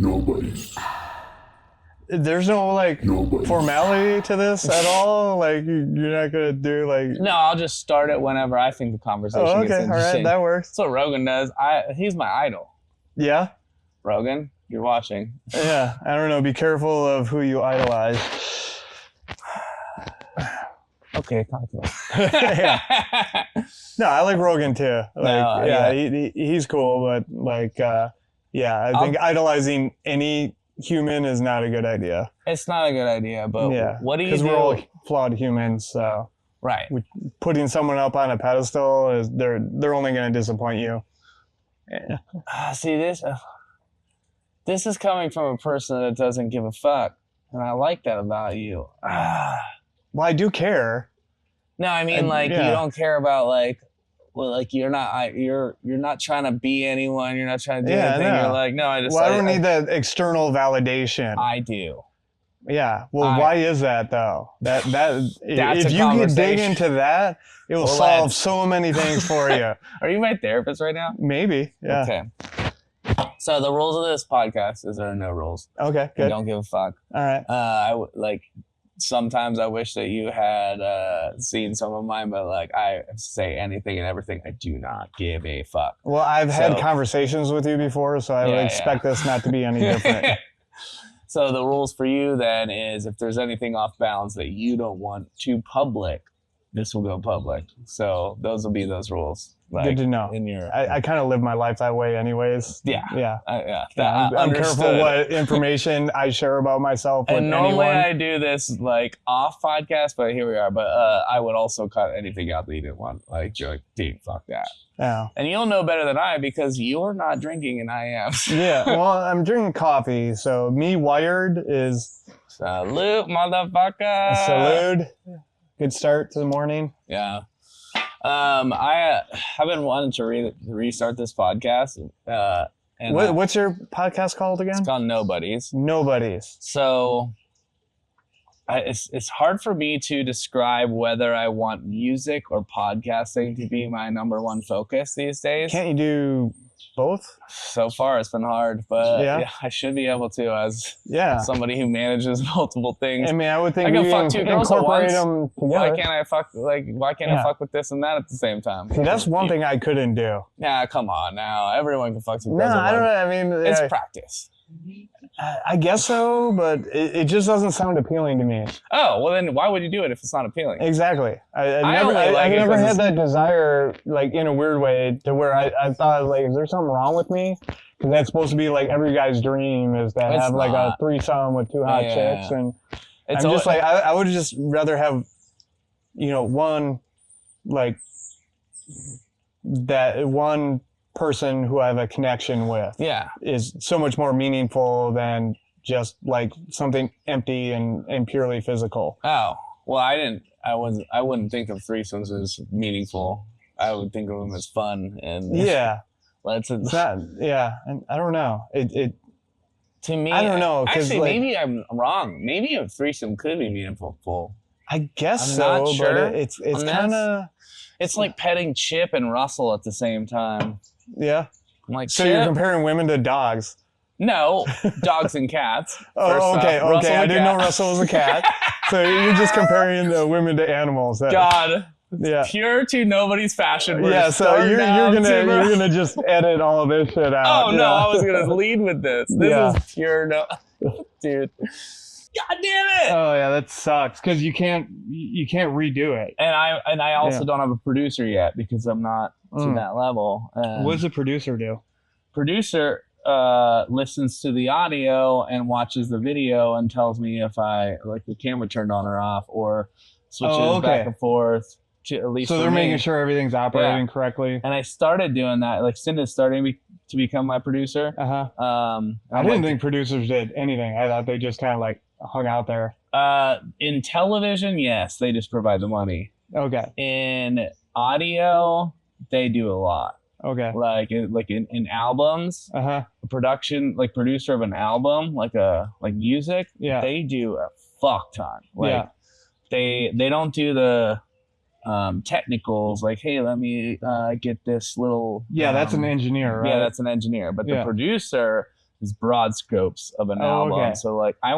Nobody's. There's no like Nobody's. formality to this at all. Like you're not gonna do like. No, I'll just start it whenever I think the conversation Oh, gets okay, all right, interesting. that works. That's what Rogan does. He's my idol. Yeah, Rogan, you're watching. yeah. I don't know. Be careful of who you idolize. Okay, talk to me. Yeah. No, I like Rogan too. Like, No, yeah, yeah. he's cool, but like, yeah, I think idolizing any human is not a good idea. It's not a good idea, but Yeah, what do you do? because we're all flawed humans, so Right. putting someone up on a pedestal is they're only going to disappoint you. Yeah. See, this is coming from a person that doesn't give a fuck, and I like that about you. Well, I do care. No, I mean, like, yeah. you don't care about, like, well, like, you're not trying to be anyone. You're not trying to do Yeah, anything. no. You're like, no, I just. Well, I don't need that external validation. I do. Yeah. Well, why is that though? That's if a you could dig conversation. into that, it will solve so many things for you. Are you my therapist right now? Maybe. Yeah. Okay. So the rules of this podcast is there are no rules. Okay. I Good. don't give a fuck. All right. Sometimes I wish that you had seen some of mine, but like I say anything and everything. I do not give a fuck. Well, I've had conversations with you before, so I would expect this not to be any different. So the rules for you then is if there's anything off bounds that you don't want to public, this will go public. So those will be those rules. Like, good to know. I kind of live my life that way anyways. Yeah. Yeah. I'm careful what information I share about myself with and normally anyone. I do this like off podcast, but here we are. But I would also cut anything out that you didn't want. Like you're like, dude, fuck that. Yeah. And you'll know better than I because you're not drinking and I am. Yeah. Well, I'm drinking coffee, so me wired is salute, motherfucker. Salute. Good start to the morning. Yeah. I've been wanting to restart this podcast. And what's your podcast called again? It's called Nobodies. Nobodies. So it's hard for me to describe whether I want music or podcasting to be my number one focus these days. Can't you do both? So far, it's been hard, but yeah I should be able to as somebody who manages multiple things. I mean, I would think I can fuck two girls at once. Them together. Why can't I fuck I fuck with this and that at the same time? See, that's one thing I couldn't do. Nah, come on now. Everyone can fuck two girls at once. No, I don't know. I mean, it's practice. I guess so, but it just doesn't sound appealing to me. Oh, well then why would you do it if it's not appealing? Exactly. I I never had that desire, like, in a weird way, to where I thought, like, is there something wrong with me? Because that's supposed to be, like, every guy's dream is to have, like, a threesome with two hot chicks. And I'm just like, I would just rather have, one, like, that one person who I have a connection with is so much more meaningful than just like something empty and purely physical. Oh, well, I wouldn't think of threesomes as meaningful. I would think of them as fun and and I don't know. To me, I don't know. Actually, like, maybe I'm wrong. Maybe a threesome could be meaningful. I guess I'm so, not sure. but it's kind of. It's like petting Chip and Russell at the same time. Yeah. I'm like, so Chip? You're comparing women to dogs? No, dogs and cats. Okay. I didn't know Russell was a cat. So you're just comparing the women to animals. God. Yeah. Pure to nobody's fashion. So you're gonna just edit all of this shit out. Oh no, I was gonna lead with this. This is pure dude. God damn it! Oh yeah, that sucks because you can't redo it. And I also don't have a producer yet because I'm not to that level. What does a producer do? Producer listens to the audio and watches the video and tells me if I like the camera turned on or off or switches back and forth. At least so they're making sure everything's operating correctly. And I started doing that. Like Cinda's starting to become my producer. I didn't think producers did anything. I thought they just kind of like hung out there. In television, yes, they just provide the money. Okay. In audio, they do a lot. Okay. Like in albums, a producer of an album, like music, they do a fuck ton. Like they don't do the technicals, like, hey, let me get this little that's an engineer, right? Yeah, that's an engineer. But the producer is broad scopes of an album. Okay. So like I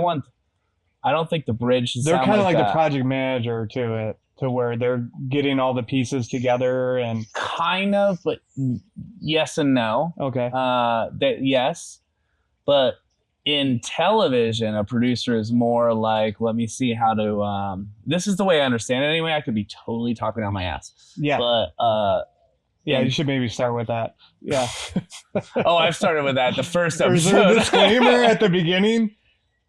don't think the bridge should They're sound kind of like the project manager to it, to where they're getting all the pieces together and kind of, but yes and no. Okay. Yes, but in television, a producer is more like, let me see how to. This is the way I understand it anyway. I could be totally talking out my ass. Yeah. But yeah, you should maybe start with that. Yeah. Oh, I've started with that. The first episode. Is there a disclaimer at the beginning?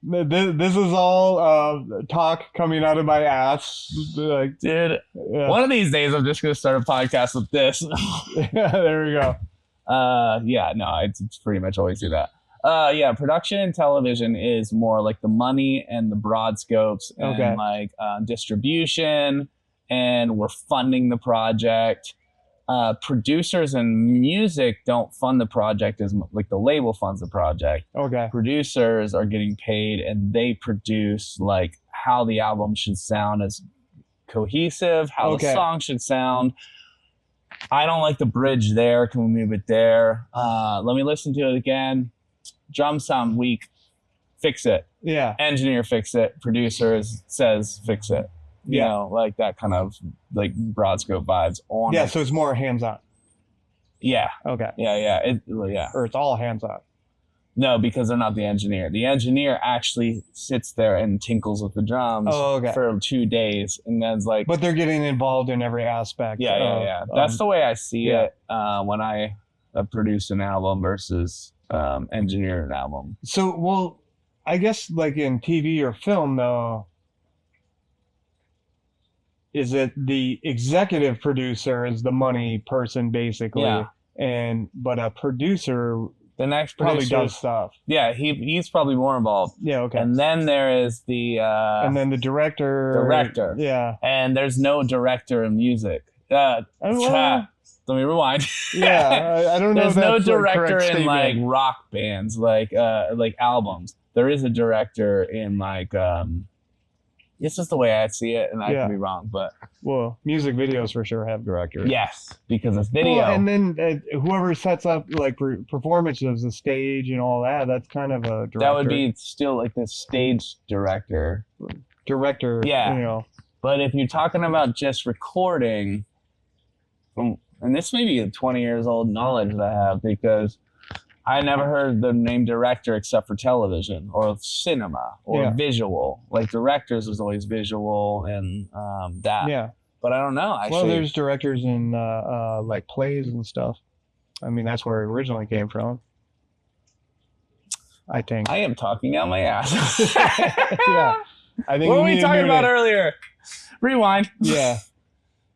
This is all talk coming out of my ass. Like, dude, one of these days I'm just going to start a podcast with this. Yeah, there we go. Yeah, no, it's pretty much always do that. Yeah, production in television is more like the money and the broad scopes and like distribution, and we're funding the project. Producers and music don't fund the project as like the label funds the project. Okay. Producers are getting paid and they produce like how the album should sound as cohesive, how the song should sound. I don't like the bridge there. Can we move it there? Let me listen to it again. Drums sound weak. Fix it. Yeah. Engineer, fix it. Producer says fix it. You know, like that kind of like broad scope vibes on. Yeah, so it's more hands-on. Yeah. Okay. Yeah. Yeah. Or it's all hands-on. No, because they're not the engineer. The engineer actually sits there and tinkles with the drums for 2 days, and then's like. But they're getting involved in every aspect. Yeah. That's the way I see it when I produce an album versus engineer an album. So, well, I guess like in TV or film, though. Is it the executive producer is the money person basically, but a producer, the next probably does stuff. Yeah, he's probably more involved. Yeah, okay. And then there is the and then the director. Yeah. And there's no director in music. Let me rewind. Yeah, I don't know. There's no director in like rock bands, like albums. There is a director in like. It's just the way I see it, and I could be wrong, but... Well, music videos for sure have directors. Yes, because it's video. Well, and then whoever sets up, like, performances, the stage and all that, that's kind of a director. That would be still, like, the stage director. Director, yeah. You know. But if you're talking about just recording, and this may be a 20 years old knowledge that I have, because... I never heard the name director except for television or cinema or visual. Like directors was always visual and that. Yeah. But I don't know. Actually. Well, there's directors in like plays and stuff. I mean, that's where it originally came from. I think. I am talking out my ass. Yeah. I think. What were we talking about earlier? Rewind. Yeah.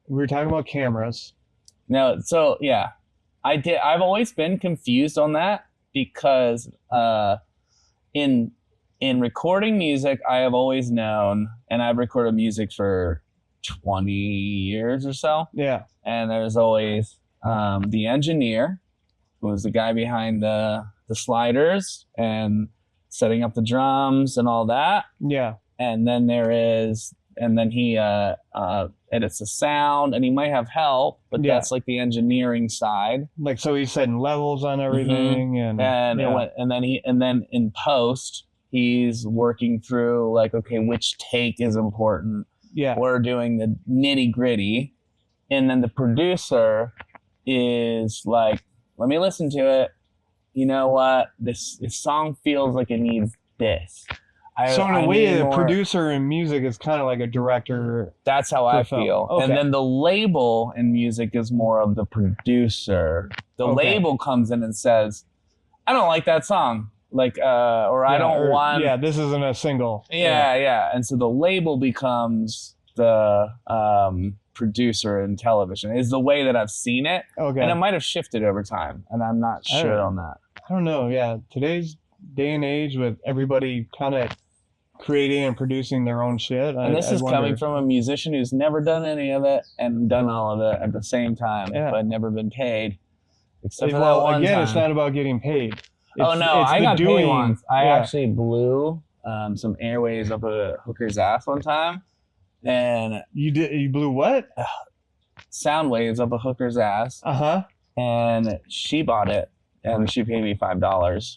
We were talking about cameras. No. So yeah. I've always been confused on that because in recording music, I have always known, and I've recorded music for 20 years or so. Yeah. And there's always the engineer, who was the guy behind the sliders and setting up the drums and all that. Yeah. And then he edits the sound, and he might have help, but that's like the engineering side. Like, so he's setting levels on everything, and then in post, he's working through like, okay, which take is important. Yeah, we're doing the nitty gritty, and then the producer is like, let me listen to it. You know what? This song feels like it needs this. So in a way, a producer in music is kind of like a director. That's how I feel. Okay. And then the label in music is more of the producer. The label comes in and says, I don't like that song. Like, I don't want... Yeah, this isn't a single. Yeah. And so the label becomes the producer in television, is the way that I've seen it. Okay. And it might have shifted over time, and I'm not sure on that. I don't know, yeah. Today's day and age with everybody kind of creating and producing their own shit. And this is coming from a musician who's never done any of it and done all of it at the same time, but never been paid. Except for that one time. It's not about getting paid. I got paid once. I actually blew some airwaves up a hooker's ass one time. And you blew what? Sound waves up a hooker's ass. Uh-huh. And she bought it, and she paid me $5.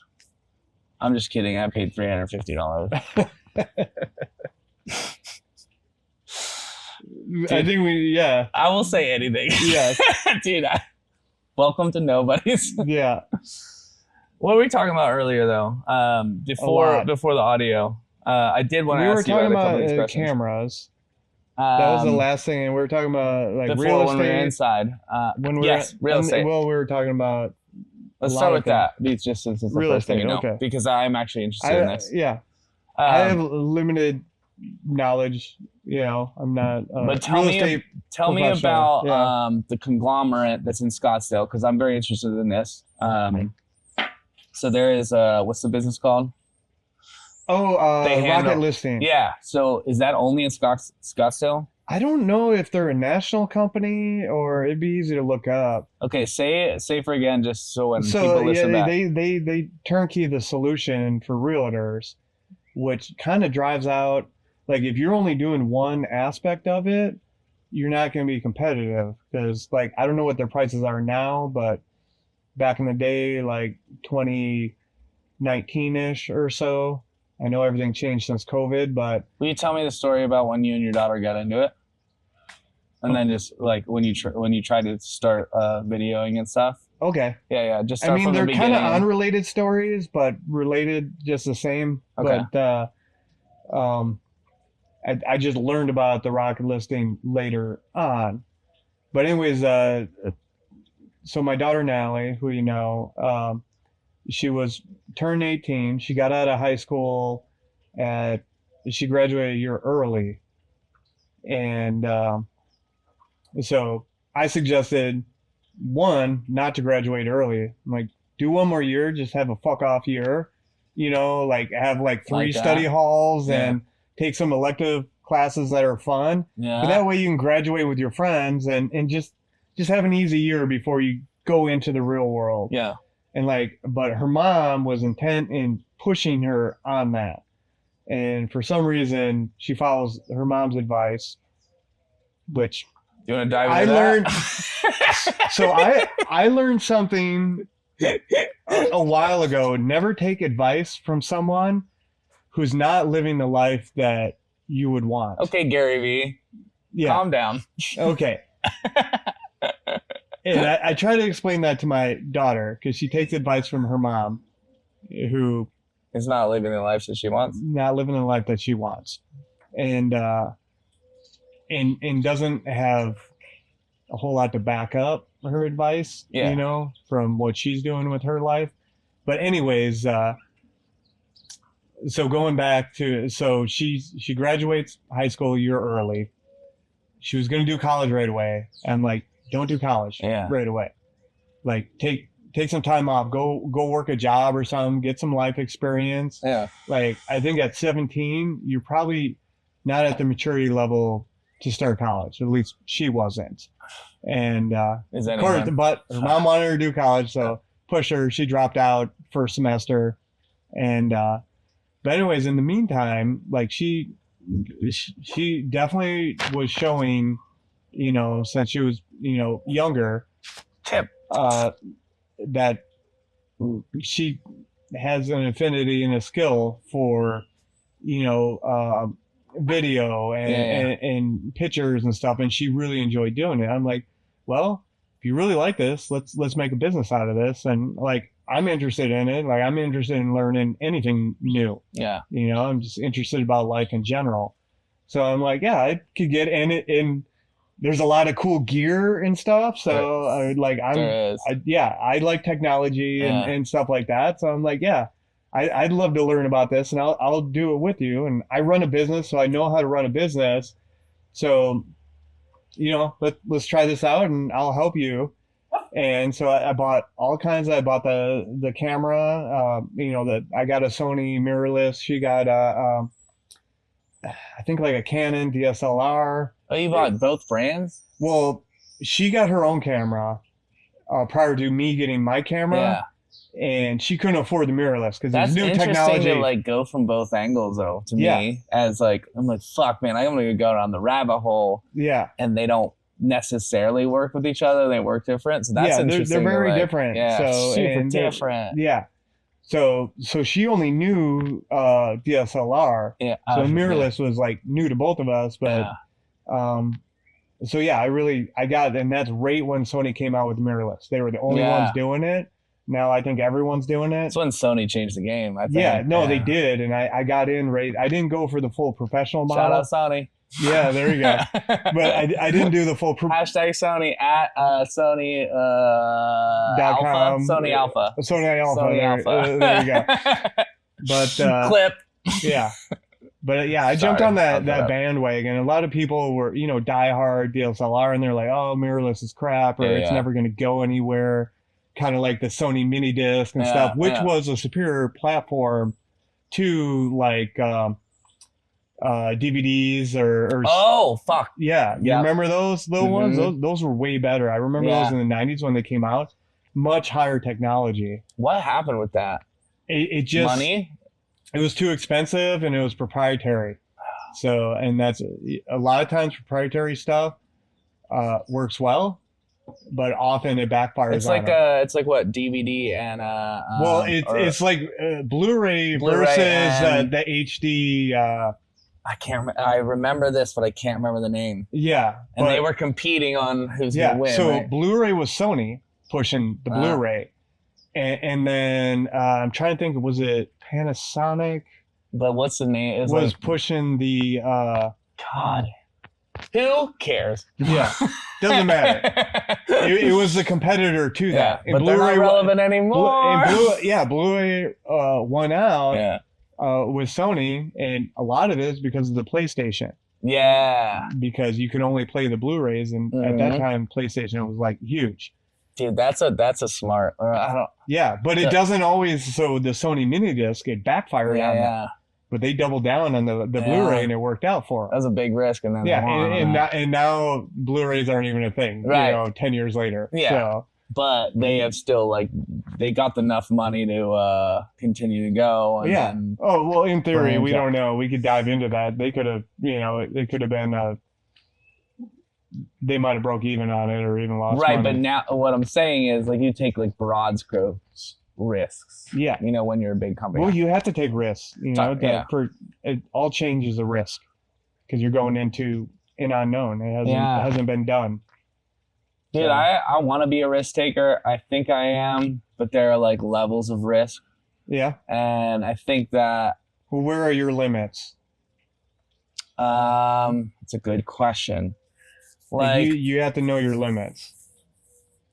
I'm just kidding. I paid $350. Dude, I think I will say anything. Yes. Dude, welcome to Nobodies. Yeah. What were we talking about earlier, though? Before the audio, I did want to ask you about a couple of these questions. Cameras. That was the last thing, and we were talking about like real estate. When we were inside. Real estate. Well, we were talking about. Let's start with that. Just since it's the first thing you know, okay. Because I'm actually interested in this. Yeah, I have limited knowledge. You know, I'm not. But tell me about the conglomerate that's in Scottsdale, because I'm very interested in this. So there is what's the business called? Rocket Listing. Yeah. So is that only in Scottsdale? I don't know if they're a national company or it'd be easy to look up. Okay, say for again, just so when people listen back. They turnkey the solution for realtors, which kind of drives out, like if you're only doing one aspect of it, you're not going to be competitive, because like I don't know what their prices are now, but back in the day, like 2019-ish or so. I know everything changed since COVID, but... Will you tell me the story about when you and your daughter got into it? And then just like when you tried to start videoing and stuff? Okay. Yeah. Just start from the beginning. They're kind of unrelated stories, but related just the same. Okay. But I just learned about the Rocket Listing later on. But anyways, so my daughter Natalie, who you know... she turned 18. She got out of high school she graduated a year early. And so I suggested, one, not to graduate early. I'm like, do one more year, just have a fuck off year, you know, like have like 3 study halls and take some elective classes that are fun. Yeah. But that way you can graduate with your friends and just have an easy year before you go into the real world. Yeah. And but her mom was intent in pushing her on that. And for some reason, she follows her mom's advice, which you want to dive into learned. So I learned something a while ago. Never take advice from someone who's not living the life that you would want. Okay, Gary V. Yeah. Calm down. Okay. And I try to explain that to my daughter, because she takes advice from her mom, who is not living the life that she wants. Not living the life that she wants, and doesn't have a whole lot to back up her advice. Yeah. You know, from what she's doing with her life. But anyways, so going back to she graduates high school a year early. She was going to do college right away. I'm like, don't do college right away. Like take some time off, go work a job or something, get some life experience. Yeah. Like I think at 17, you're probably not at the maturity level to start college. At least she wasn't. And of course, but her mom wanted her to do college, so push her. She dropped out first semester. And but anyways, in the meantime, like she definitely was showing, you know, since she was, you know, younger, that she has an affinity and a skill for, you know, video and pictures and stuff, and she really enjoyed doing it. I'm like, well, if you really like this, let's make a business out of this. And like, I'm interested in it. Like, I'm interested in learning anything new. Yeah. You know, I'm just interested about life in general. So I'm like, yeah, I could get in it. And there's a lot of cool gear and stuff. So I like technology and stuff like that. So I'm like, yeah, I'd love to learn about this, and I'll do it with you. And I run a business, so I know how to run a business. So, you know, let's try this out, and I'll help you. And so I bought all kinds. I bought the camera. You know, I got a Sony mirrorless. She got I think like a Canon DSLR. Oh, you bought both brands? Well, she got her own camera prior to me getting my camera. Yeah. And she couldn't afford the mirrorless because there's new technology. That's interesting to like go from both angles though, to me. As like, I'm like, fuck man, I'm going to go down the rabbit hole. Yeah. And they don't necessarily work with each other. They work different. So that's interesting. They're very different. Yeah, so, super different. Yeah. So she only knew DSLR. Yeah. So mirrorless was like new to both of us, but so yeah, I got it, and that's right when Sony came out with mirrorless. They were the only ones doing it. Now I think everyone's doing it. That's when Sony changed the game, I think. Yeah, no, they did, and I got in right. I didn't go for the full professional model. Shout out Sony. Yeah, there you go. But I didn't do the full. Hashtag Sony at Sony Alpha. Sony Alpha. Sony Alpha. Sony Alpha. There you go. But clip. Yeah. But yeah, I jumped on that bandwagon. A lot of people were, diehard DSLR, and they're like, "Oh, mirrorless is crap, or it's never going to go anywhere." Kind of like the Sony mini disc and stuff, which was a superior platform to like DVDs or oh fuck yeah, you remember those little ones? Those were way better. I remember those in the 90s when they came out. Much higher technology. What happened with that? It just money. It was too expensive and it was proprietary. So, and that's a lot of times proprietary stuff works well, but often it backfires. It's like what DVD and well, it's like Blu-ray versus the HD. I can't remember. I remember this, but I can't remember the name. Yeah, and they were competing on who's gonna win. So right? Blu-ray was Sony pushing the Blu-ray, and then I'm trying to think, was it Panasonic? But what's the name? It was pushing the God. Who cares? Yeah, doesn't matter. It was the competitor to that. And but Blu-ray, they're not relevant anymore. Blu-ray won out. Yeah. With Sony, and a lot of it is because of the PlayStation. Yeah. Because you can only play the Blu-rays, and at that time, PlayStation was like huge. Dude, that's a smart. I don't. Yeah, but it doesn't always. So the Sony mini disc, it backfired on them. But they doubled down on the Blu-ray, and it worked out for them. That was a big risk, and then and now Blu-rays aren't even a thing. Right. 10 years later. Yeah. So. But they have still they got enough money to continue to go. And then oh well, in theory, we don't know. We could dive into that. They could have, it could have been. They might have broke even on it or even lost money. But now what I'm saying is you take broad strokes risks. Yeah. When you're a big company. Well, you have to take risks. All change is a risk because you're going into an unknown. It hasn't been done. Dude, I want to be a risk taker. I think I am, but there are levels of risk. Yeah. And I think that. Well, where are your limits? It's a good question. You have to know your limits.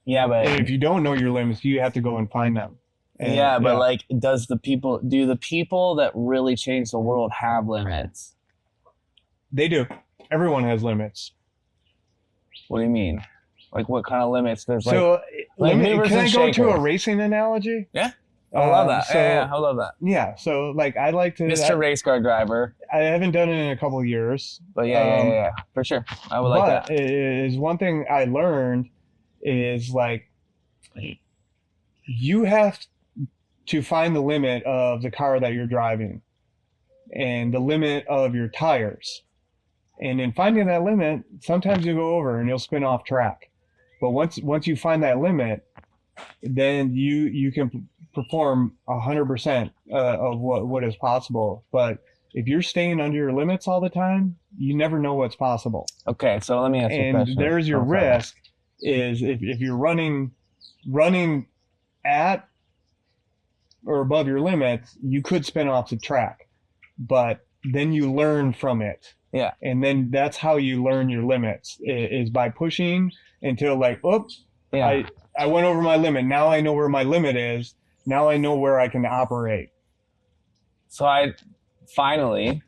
Yeah, but and if you don't know your limits, you have to go and find them. And, do the people that really change the world have limits? They do. Everyone has limits. What do you mean? What kind of limits? There's can I go to a racing analogy? Yeah. I love that. I love that. Yeah. So I like to. Mr. Race Car Driver. I haven't done it in a couple of years. But yeah, for sure. I would like that. But is one thing I learned is you have to find the limit of the car that you're driving and the limit of your tires. And in finding that limit, sometimes you go over and you'll spin off track. But once you find that limit, then you can perform 100% of what is possible. But if you're staying under your limits all the time, you never know what's possible. Okay, so let me ask you a question. And there's your risk is if you're running at or above your limits, you could spin off the track. But then you learn from it. Yeah. And then that's how you learn your limits is by pushing until oops, I went over my limit. Now I know where my limit is. Now I know where I can operate. So I finally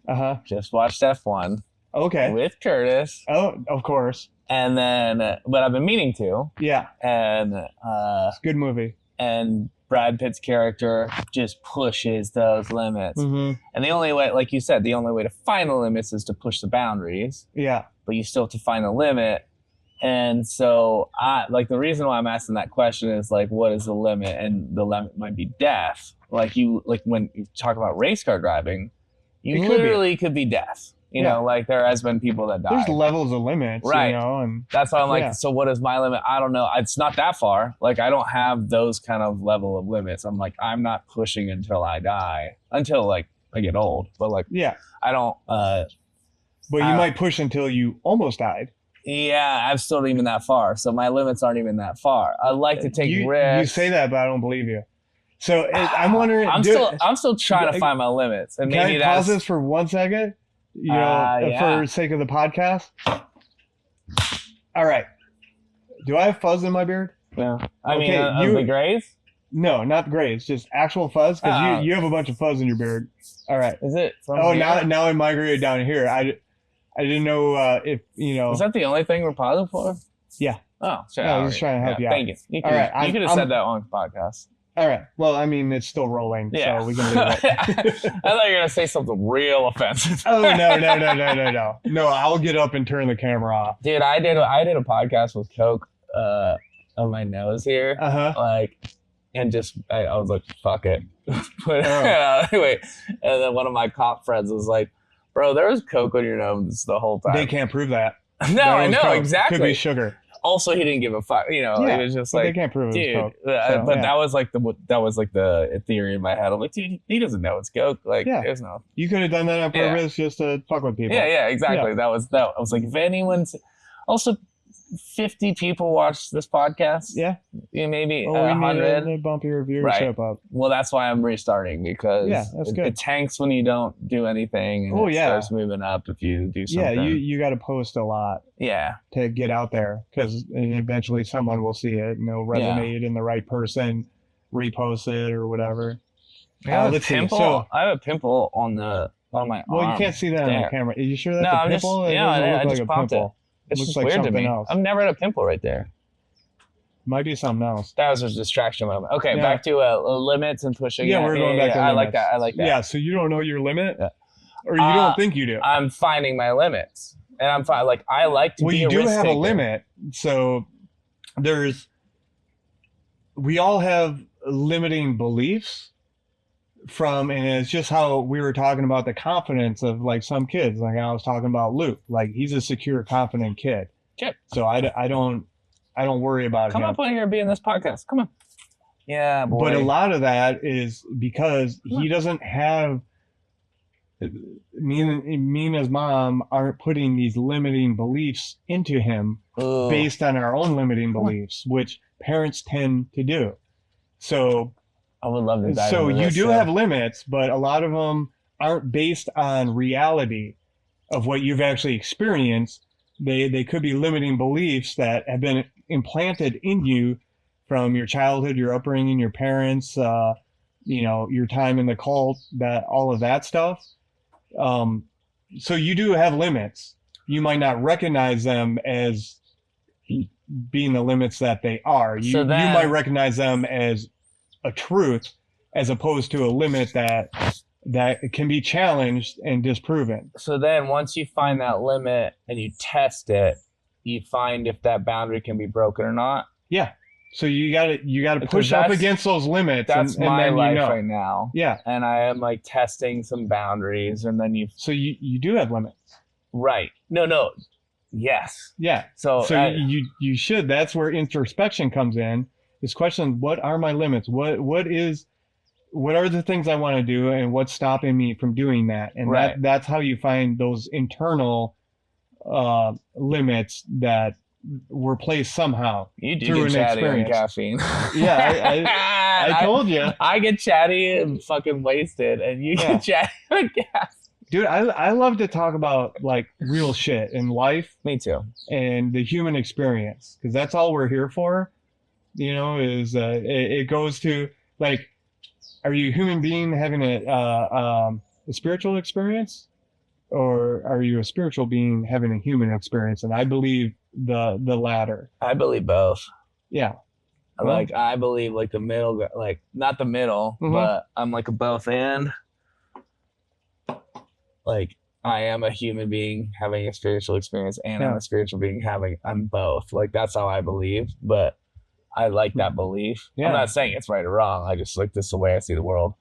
just watched F1. Okay. With Curtis. Oh, of course. And then, but I've been meaning to. Yeah. And it's a good movie. And Brad Pitt's character just pushes those limits. Mm-hmm. And the only way, like you said, the only way to find the limits is to push the boundaries. Yeah. But you still have to find the limit. And so the reason why I'm asking that question is what is the limit? And the limit might be death. When you talk about race car driving, you literally could be death. You know, like there has been people that died. There's levels of limits, right? You know, and that's why I'm like, so what is my limit? I don't know. It's not that far. Like I don't have those kind of level of limits. I'm like, I'm not pushing until I die, until like I get old. But like, I don't. But you might push until you almost died. Yeah, I'm still not even that far. So my limits aren't even that far. I like to take risks. You say that, but I don't believe you. So I'm wondering. I'm still trying to find my limits. And can maybe I pause this for 1 second? You know, for the sake of the podcast. All right. Do I have fuzz in my beard? No. I mean, the grays? No, not grays. Just actual fuzz. Because you have a bunch of fuzz in your beard. All right. Is it? Now it migrated down here. I didn't know if you know. Is that the only thing we're positive for? Yeah. Oh, sure. I was just trying to help you out. Thank you. You could have said that on the podcast. All right. Well, I mean, it's still rolling, so we can leave it. I thought you were gonna say something real offensive. Oh no! No, I'll get up and turn the camera off. Dude, I did a podcast with Coke on my nose here, like, and just I was like, fuck it. But anyway, and then one of my cop friends was like, bro, there was Coke on your nose the whole time. They can't prove that. No, I know Coke. Exactly. Could be sugar. Also, he didn't give a fuck. You know, it was just like, they can't prove it was Coke. But that was like the theory in my head. I'm like, dude, he doesn't know it's Coke. Like, there's no. You could have done that on purpose just to fuck with people. Yeah, exactly. Yeah. I was like, if anyone's also 50 people watch this podcast. Yeah, maybe 100. We need to bump your viewership up. Well, that's why I'm restarting because that's good. It tanks when you don't do anything. And it starts moving up if you do something. Yeah, you got to post a lot. Yeah, to get out there because eventually someone will see it and it'll resonate in the right person, repost it or whatever. I have a pimple. I have a pimple on my arm. Well, you can't see that on the camera. Are you sure that's a pimple? I just popped it. It's just like weird to me. Else. I've never had a pimple right there. Might be something else. That was a distraction moment. Okay, back to limits and pushing. Yeah, we're going back to limits. I like that. Yeah, so you don't know your limit? Or you don't think you do? I'm finding my limits. And I'm fine. Like, I like to be a risk taker. Well, you do have a limit. So we all have limiting beliefs and it's just how we were talking about the confidence of like some kids. Like I was talking about Luke, like he's a secure, confident kid. Okay. So I don't worry about him. Come up on here and be in this podcast. Come on. Yeah, boy. But a lot of that is because he doesn't have, me and his mom aren't putting these limiting beliefs into him based on our own limiting beliefs, which parents tend to do. So I would love to dive So you do have limits, but a lot of them aren't based on reality of what you've actually experienced. They could be limiting beliefs that have been implanted in you from your childhood, your upbringing, your parents, your time in the cult, all of that stuff. So you do have limits. You might not recognize them as being the limits that they are. You might recognize them as a truth as opposed to a limit that can be challenged and disproven. So then once you find that limit and you test it, you find if that boundary can be broken or not. Yeah. So you gotta push up against those limits. That's my life right now. Yeah. And I am like testing some boundaries and then So you do have limits. Right. No. Yes. Yeah. So you should. That's where introspection comes in. This question: what are my limits? What are the things I want to do, and what's stopping me from doing that? And that's how you find those internal limits that were placed somehow through an experience. Caffeine. Yeah, I told you. I get chatty and fucking wasted, and you get chatty and gas. Dude, I love to talk about like real shit in life. Me too. And the human experience, because that's all we're here for. Is it goes to like, are you a human being having a spiritual experience, or are you a spiritual being having a human experience? And I believe the latter. I believe both. Yeah. I believe like the middle, like not the middle, but I'm like a both and. Like I am a human being having a spiritual experience, and I'm a spiritual being I'm both. Like that's how I believe, but I like that belief. Yeah. I'm not saying it's right or wrong. I just like this is the way I see the world.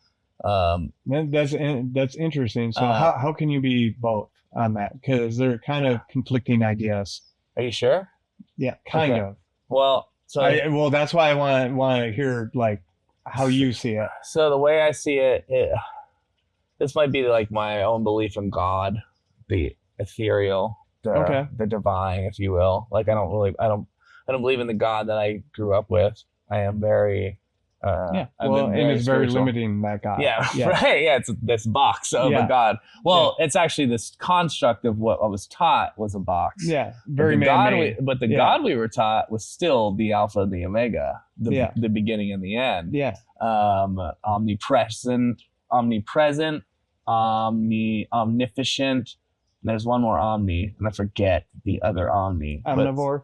That's interesting. So how can you be both on that? Because they're kind of conflicting ideas. Are you sure? Yeah, kind of. Well, so that's why I want to hear like how you see it. So the way I see it, this might be like my own belief in God, the ethereal, the divine, if you will. Like I don't believe in the God that I grew up with. I am very and it's very limiting, that God. Yeah, right. Yeah, it's this box of a God. Well, it's actually this construct of what I was taught was a box. Yeah, very man-made. But the God we were taught was still the Alpha and the Omega, the beginning and the end. Yeah. Omnipresent, omnipresent, omnificent. There's one more omni, and I forget the other omni. Omnivore.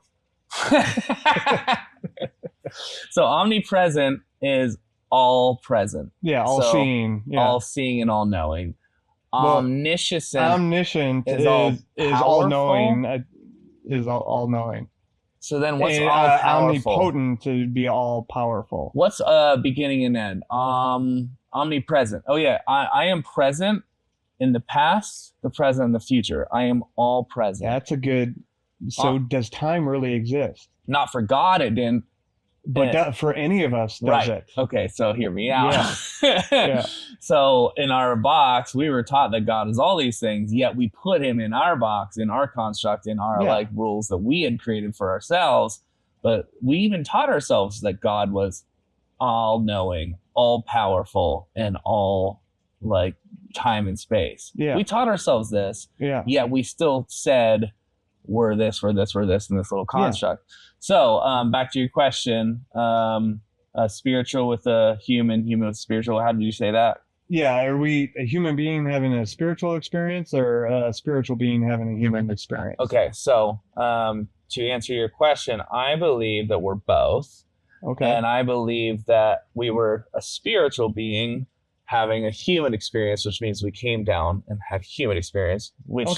So omnipresent is all present. Yeah, all seeing. Yeah. All seeing and all knowing. Omniscient is all knowing. Is all knowing. So then what's all powerful? Omnipotent to be all powerful. What's beginning and end? Omnipresent. Oh yeah, I am present in the past, the present, and the future. I am all present. That's a good. So does time really exist? Not for God, it didn't. But for any of us, does it? Okay, so hear me out. Yeah. So in our box, we were taught that God is all these things, yet we put him in our box, in our construct, in our like rules that we had created for ourselves. But we even taught ourselves that God was all knowing, all powerful, and all like time and space. Yeah. We taught ourselves this. Yeah. Yet we still said we're this, in this little construct. Yeah. So back to your question, spiritual with a human with spiritual. How did you say that? Yeah. Are we a human being having a spiritual experience or a spiritual being having a human experience? Okay. So to answer your question, I believe that we're both. Okay. And I believe that we were a spiritual being having a human experience, which means we came down and had human experience, which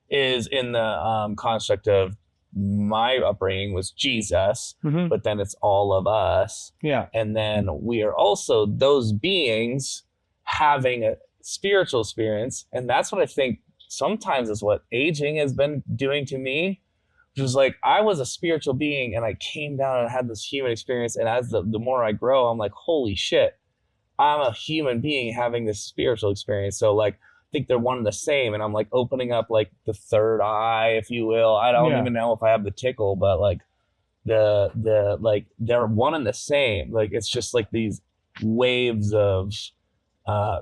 is in the construct of my upbringing was Jesus, but then it's all of us. Yeah. And then we are also those beings having a spiritual experience. And that's what I think sometimes is what aging has been doing to me, which was like, I was a spiritual being and I came down and had this human experience. And as the more I grow, I'm like, holy shit, I'm a human being having this spiritual experience. So like, think they're one and the same, and I'm like opening up like the third eye, if you will. I don't even know if I have the tickle, but like the like they're one and the same. Like it's just like these waves of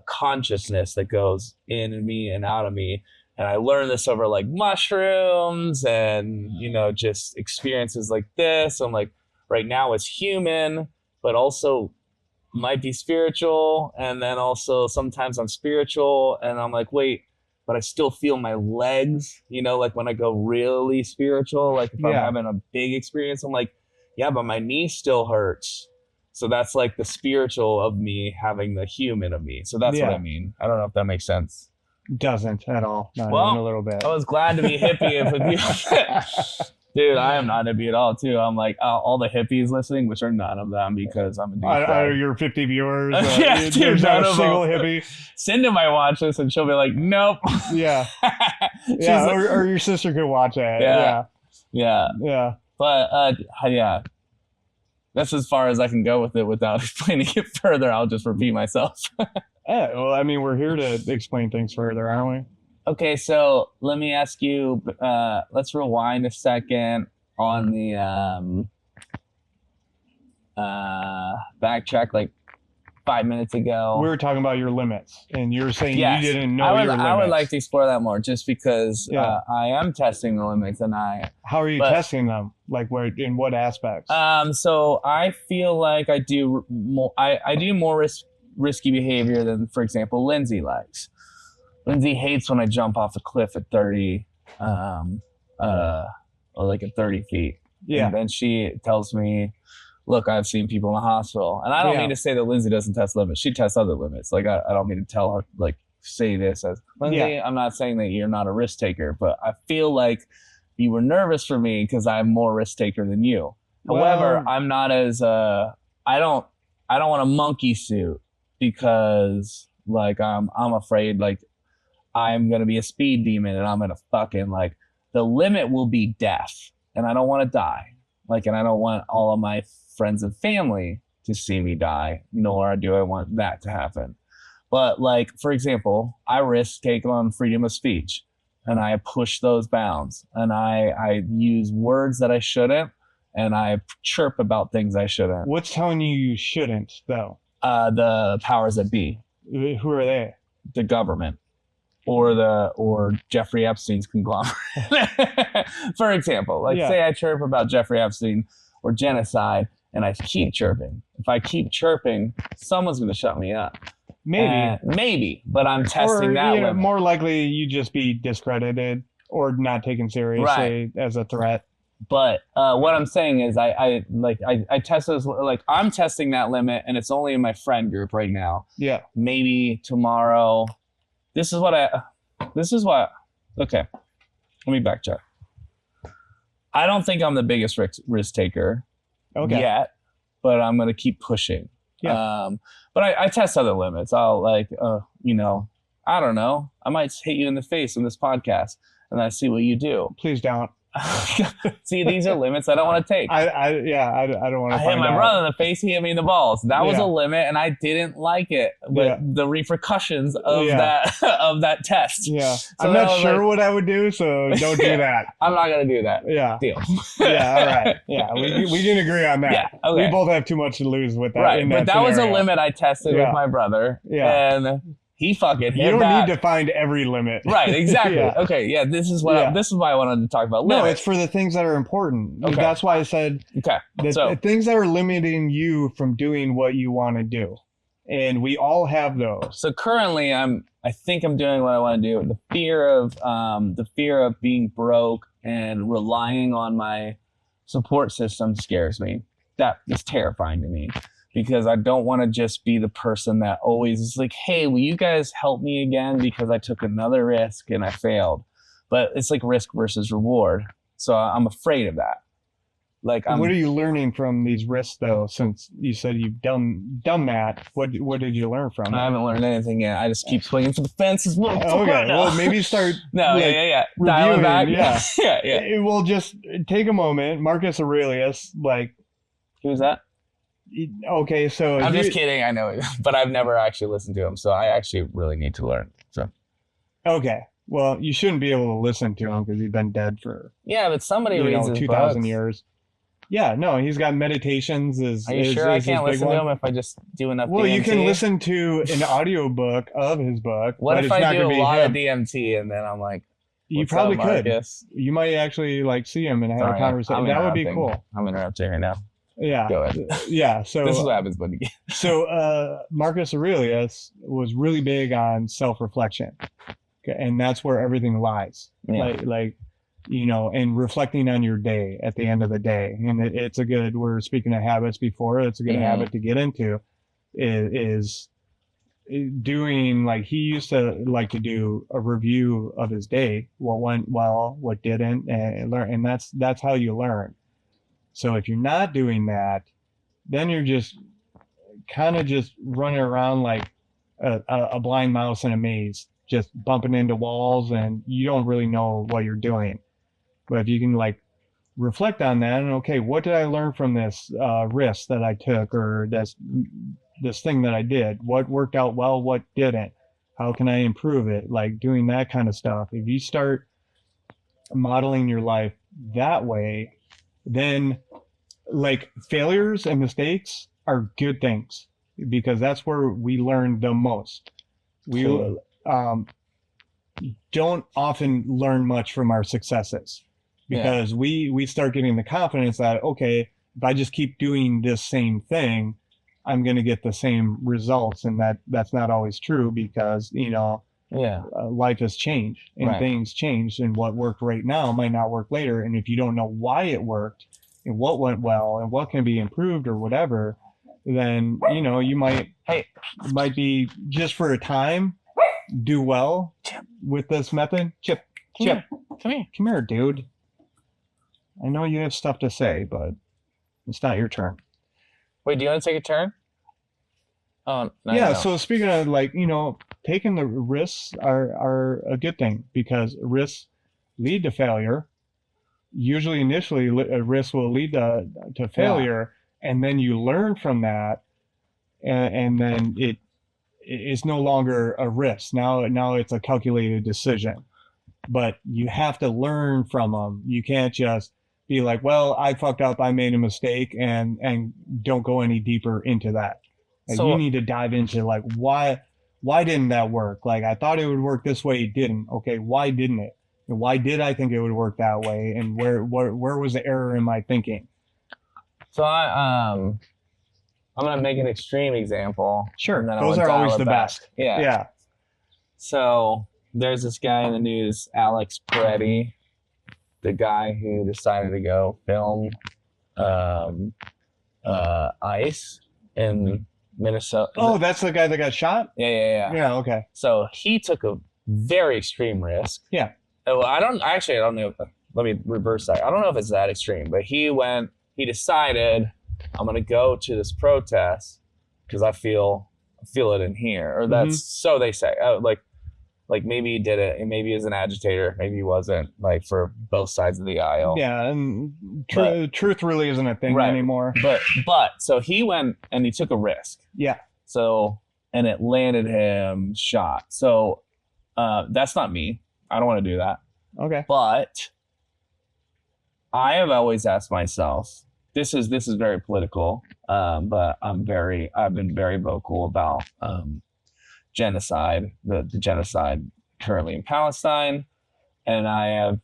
consciousness that goes in me and out of me. And I learned this over like mushrooms and just experiences like this. I'm like right now it's human, but also might be spiritual, and then also sometimes I'm spiritual and I'm like, wait, but I still feel my legs, like when I go really spiritual, like if I'm having a big experience, I'm like, yeah, but my knee still hurts. So that's like the spiritual of me having the human of me. So that's what I mean. I don't know if that makes sense. Doesn't at all. Not even a little bit. I was glad to be hippie with you. Dude, I am not hippie at all, too. I'm like, all the hippies listening, which are none of them because I'm a douchebag. Your 50 viewers. Yeah, dude, not a single hippie. Cindy might watch this and she'll be like, nope. Yeah. Yeah, like, or your sister could watch it. Yeah. But, yeah. That's as far as I can go with it without explaining it further. I'll just repeat myself. Yeah, well, I mean, we're here to explain things further, aren't we? Okay, so let me ask you, let's rewind a second on the backtrack like 5 minutes ago. We were talking about your limits, and you were saying you didn't know your limits. I would like to explore that more just because I am testing the limits. How are you testing them? Like in what aspects? So I feel like I do more risky behavior than, for example, Lindsay likes. Lindsay hates when I jump off a cliff at 30, or like at 30 feet. Yeah. And then she tells me, look, I've seen people in the hospital. And I don't mean to say that Lindsay doesn't test limits. She tests other limits. Like, I don't mean to tell her, like, say this as, Lindsay, I'm not saying that you're not a risk taker, but I feel like you were nervous for me because I'm more risk taker than you. However, I'm not as, I don't want a monkey suit because Like I'm afraid like I'm gonna be a speed demon and I'm gonna fucking like the limit will be death, and I don't want to die. Like, and I don't want all of my friends and family to see me die, nor do I want that to happen. But like, for example, I risk taking on freedom of speech, and I push those bounds, and I use words that I shouldn't, and I chirp about things I shouldn't. What's telling you shouldn't, though? The powers that be. Who are they? The government. Or Jeffrey Epstein's conglomerate. For example, like say I chirp about Jeffrey Epstein or genocide, and I keep chirping. If I keep chirping, someone's going to shut me up. Maybe, but I'm testing that limit. More likely you just be discredited or not taken seriously as a threat. But what I'm saying is I test those, like I'm testing that limit, and it's only in my friend group right now. Yeah. Maybe tomorrow. Okay, let me backtrack. I don't think I'm the biggest risk taker yet, but I'm going to keep pushing. Yeah. But I test other limits. I'll I don't know. I might hit you in the face in this podcast, and I see what you do. Please don't. See, these are limits I don't want to take. I don't want to. I hit my brother in the face. He hit me in the balls. That was a limit, and I didn't like it. But the repercussions of that test. Yeah, so I'm not sure what I would do, so don't do that. I'm not gonna do that. Yeah, deal. Yeah, all right. Yeah, we can agree on that. Yeah, okay. We both have too much to lose with that. Right, but that was a limit I tested with my brother. Yeah, and he fucking hit You don't need to find every limit. Right, exactly. Okay, yeah, this is why I wanted to talk about limits. No, it's for the things that are important. Okay. That's why I said the things that are limiting you from doing what you want to do. And we all have those. So currently I think I'm doing what I want to do. The fear of being broke and relying on my support system scares me. That is terrifying to me. Because I don't want to just be the person that always is like, hey, will you guys help me again? Because I took another risk and I failed. But it's like risk versus reward. So I'm afraid of that. Like, what are you learning from these risks, though? Since you said you've done that, what did you learn from it? I haven't learned anything yet. I just keep swinging for the fences. Okay, well, maybe start. Dial it back. Yeah. It will just take a moment. Marcus Aurelius, like, who's that? Okay, so I'm just kidding. I know, but I've never actually listened to him, so I actually really need to learn. So, okay, well, you shouldn't be able to listen to him because he's been dead for but somebody reads his 2,000 books. years. Yeah, no, he's got meditations. Are you sure I can't listen to him if I just do enough? Well, DMT? You can listen to an audiobook of his book. What if I do a lot of DMT and then I'm like, you probably could. You might actually like see him and have a conversation. That would be cool. I'm interrupting right now. Yeah. Go ahead. Yeah. So this is what happens when you get. So Marcus Aurelius was really big on self-reflection, and that's where everything lies. Yeah. Like and reflecting on your day at the end of the day. And it's a good. We're speaking of habits before. It's a good habit to get into. Is doing like he used to like to do a review of his day, what went well, what didn't, and learn. And that's how you learn. So if you're not doing that, then you're just kind of just running around like a blind mouse in a maze, just bumping into walls, and you don't really know what you're doing. But if you can like reflect on that and okay, what did I learn from this risk that I took, or this thing that I did? What worked out well, what didn't? How can I improve it? Like doing that kind of stuff. If you start modeling your life that way, then like failures and mistakes are good things because that's where we learn the most. We don't often learn much from our successes because we start getting the confidence that, okay, if I just keep doing this same thing, I'm going to get the same results. And that's not always true because, life has changed and things change, and what worked right now might not work later. And if you don't know why it worked and what went well and what can be improved or whatever, then, you might be just for a time do well with this method. Chip, come here, dude. I know you have stuff to say, but it's not your turn. Wait, do you want to take a turn? Oh, yeah. So speaking of like, taking the risks are a good thing because risks lead to failure. Usually initially a risk will lead to failure, and then you learn from that, and then it is no longer a risk. Now it's a calculated decision. But you have to learn from them. You can't just be like, well, I fucked up, I made a mistake, and don't go any deeper into that. Like, so you need to dive into like, why didn't that work? Like, I thought it would work this way, it didn't. Okay, why didn't it? And why did I think it would work that way? And where was the error in my thinking? So I'm gonna make an extreme example. Sure, those are always the best. Yeah. So there's this guy in the news, Alex Peretti, the guy who decided to go film ice in Minnesota. Oh, that's the guy that got shot? Yeah. Yeah, okay. So he took a very extreme risk. Yeah. Well, I don't know. Let me reverse that. I don't know if it's that extreme, but he decided, I'm going to go to this protest because I feel it in here. Or that's so they say. Like maybe he did it, and maybe he was an agitator, maybe he wasn't, like for both sides of the aisle. Yeah, and truth really isn't a thing anymore. But so he went and he took a risk. Yeah. So, and it landed him shot. So that's not me. I don't want to do that. Okay. But I have always asked myself, this is very political, but I've been very vocal about genocide, the genocide currently in Palestine, and I have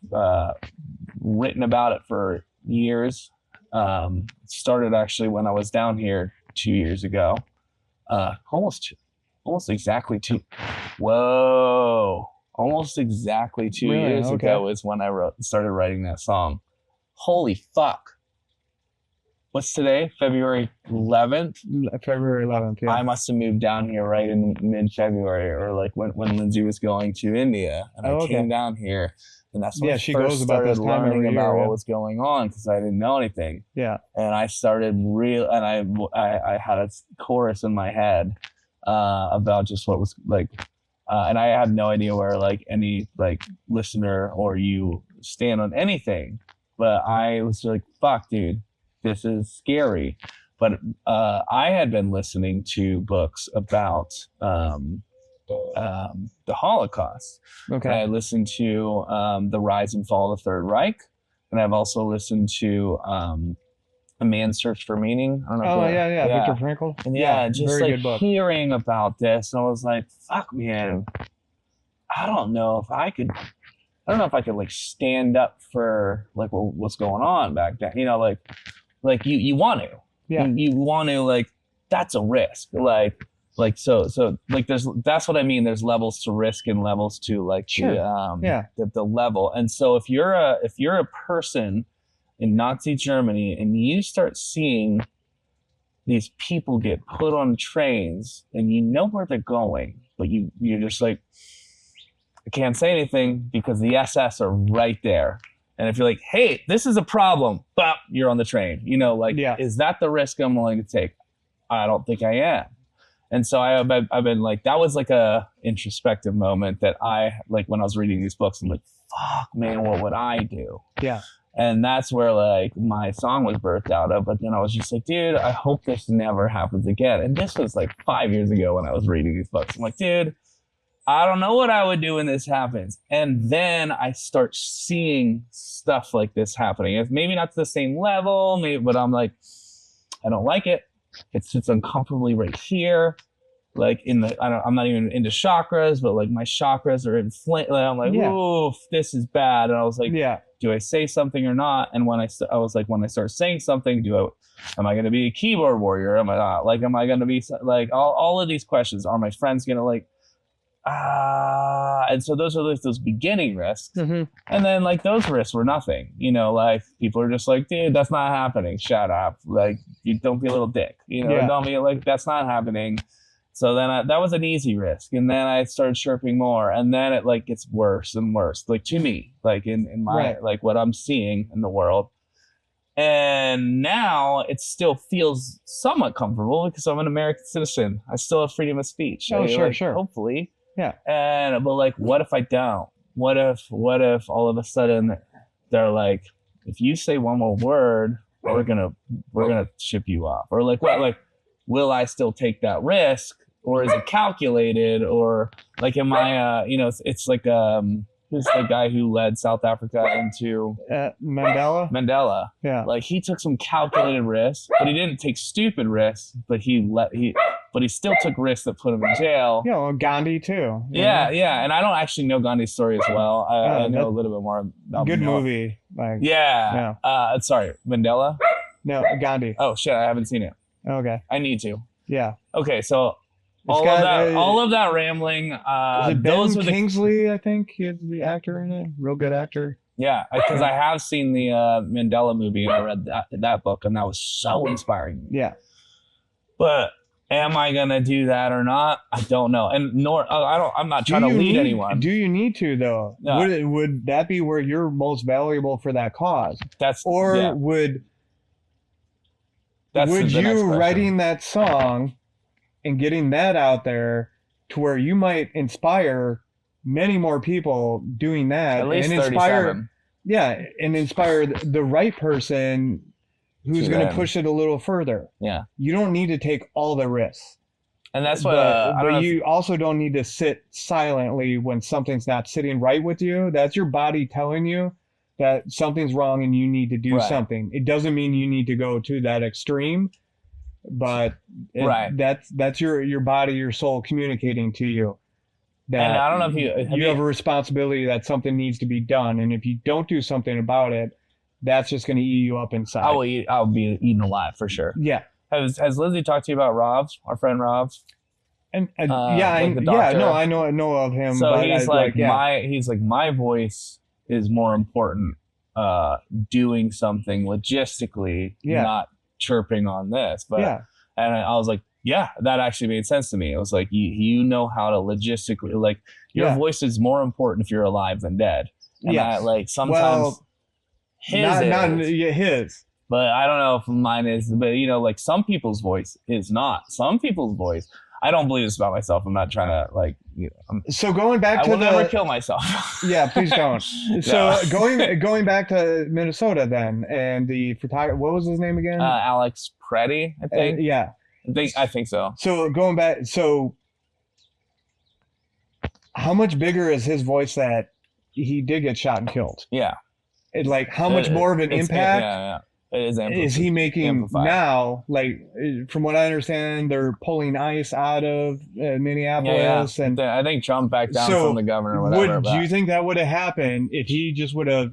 written about it for years. It started actually when I was down here 2 years ago, almost exactly two. Whoa. Almost exactly 2 years ago is when I started writing that song. Holy fuck. What's today? February 11th? February 11th, yeah. I must have moved down here right in mid-February, or like when Lindsay was going to India. And I came down here. And that's when I first started learning about what was going on, because I didn't know anything. Yeah. And I started I had a chorus in my head about just what was like, and I had no idea where like any like listener or you stand on anything, but I was like, fuck, dude, this is scary. But I had been listening to books about the Holocaust. Okay. And I listened to The Rise and Fall of the Third Reich, and I've also listened to A Man's Search for Meaning. I don't know. Viktor Frankl. And just like hearing about this, and I was like, "Fuck, man, I don't know if I could like stand up for like what's going on back then. You know, like you want to, you want to, like, that's a risk, like so like that's what I mean. There's levels to risk and levels to like the level. And so if you're a person in Nazi Germany and you start seeing these people get put on trains and you know where they're going, but you're just like, I can't say anything because the SS are right there. And if you're like, hey, this is a problem, bop, you're on the train. You know, like, is that the risk I'm willing to take? I don't think I am. And so I've been like, that was like a introspective moment that I, like, when I was reading these books, I'm like, fuck, man, what would I do? Yeah. And that's where like my song was birthed out of. But then I was just like, dude, I hope this never happens again. And this was like 5 years ago when I was reading these books. I'm like, dude, I don't know what I would do when this happens. And then I start seeing stuff like this happening. It's maybe not to the same level, but I'm like, I don't like it. It sits uncomfortably right here. Like I'm not even into chakras, but like my chakras are inflamed. Like, I'm like, ooh, this is bad. And I was like, do I say something or not? And when I was like, when I start saying something, am I going to be a keyboard warrior? Am I not? Like, am I going to be like all of these questions? Are my friends going to like, and so those are like those beginning risks. Mm-hmm. And then like those risks were nothing, you know, like people are just like, dude, that's not happening. Shut up. Like, you don't be a little dick, you know, don't be like, that's not happening. So then that was an easy risk. And then I started chirping more, and then it like gets worse and worse, like to me, like in my, like what I'm seeing in the world. And now it still feels somewhat comfortable because I'm an American citizen. I still have freedom of speech. Oh, sure. Hopefully. Yeah. But like, what if I don't? What if all of a sudden they're like, if you say one more word, we're gonna ship you off? Or like, what? Like, will I still take that risk, or is it calculated? Or like, am I? It's like who's the guy who led South Africa into Mandela? Mandela. Yeah. Like, he took some calculated risks, but he didn't take stupid risks. But he still took risks that put him in jail. Yeah, well, Gandhi too. Yeah. And I don't actually know Gandhi's story as well. I know a little bit more. Good movie. Like. Yeah. Sorry, Mandela. No, Gandhi. Oh shit, I haven't seen it. Okay. I need to. Yeah. Okay, so. All of that rambling. Ben Kingsley, I think, he's the actor in it. Real good actor. Yeah, because I have seen the Mandela movie and I read that book, and that was so inspiring. Yeah. But am I gonna do that or not? I don't know, and nor I'm not trying to lead anyone. Do you need to though? No. Would that be where you're most valuable for that cause? Would you writing that song and getting that out there to where you might inspire many more people doing that, at least and inspire the right person who's going to push it a little further. Yeah. You don't need to take all the risks. And that's what but you also don't need to sit silently when something's not sitting right with you. That's your body telling you that something's wrong and you need to do something. It doesn't mean you need to go to that extreme. But that's your body, your soul communicating to you that, and I don't know if you have a responsibility that something needs to be done, and if you don't do something about it, that's just going to eat you up inside. I'll be eaten alive for sure. Yeah. Has Lizzie talked to you about Robs, our friend Robs? And I know of him. So but he's my voice is more important. Doing something logistically, not chirping on this, but and I was like, that actually made sense to me. It was like, you know how to logistically, like, your voice is more important if you're alive than dead. And I, like, sometimes his, but I don't know if mine is, but like, some people's voice is not. Some people's voice, I don't believe this about myself. I'm not trying to, like, so going back to never kill myself. Yeah, please don't. So going back to Minnesota then, and the photographer, what was his name again? Alex Preddy, I think. I think so. So going back, how much bigger is his voice that he did get shot and killed? Yeah. Like, how much more of an impact? Is he making now? Like, from what I understand, they're pulling ICE out of Minneapolis, and I think Trump backed down from the governor. Or whatever. Do you think that would have happened if he just would have,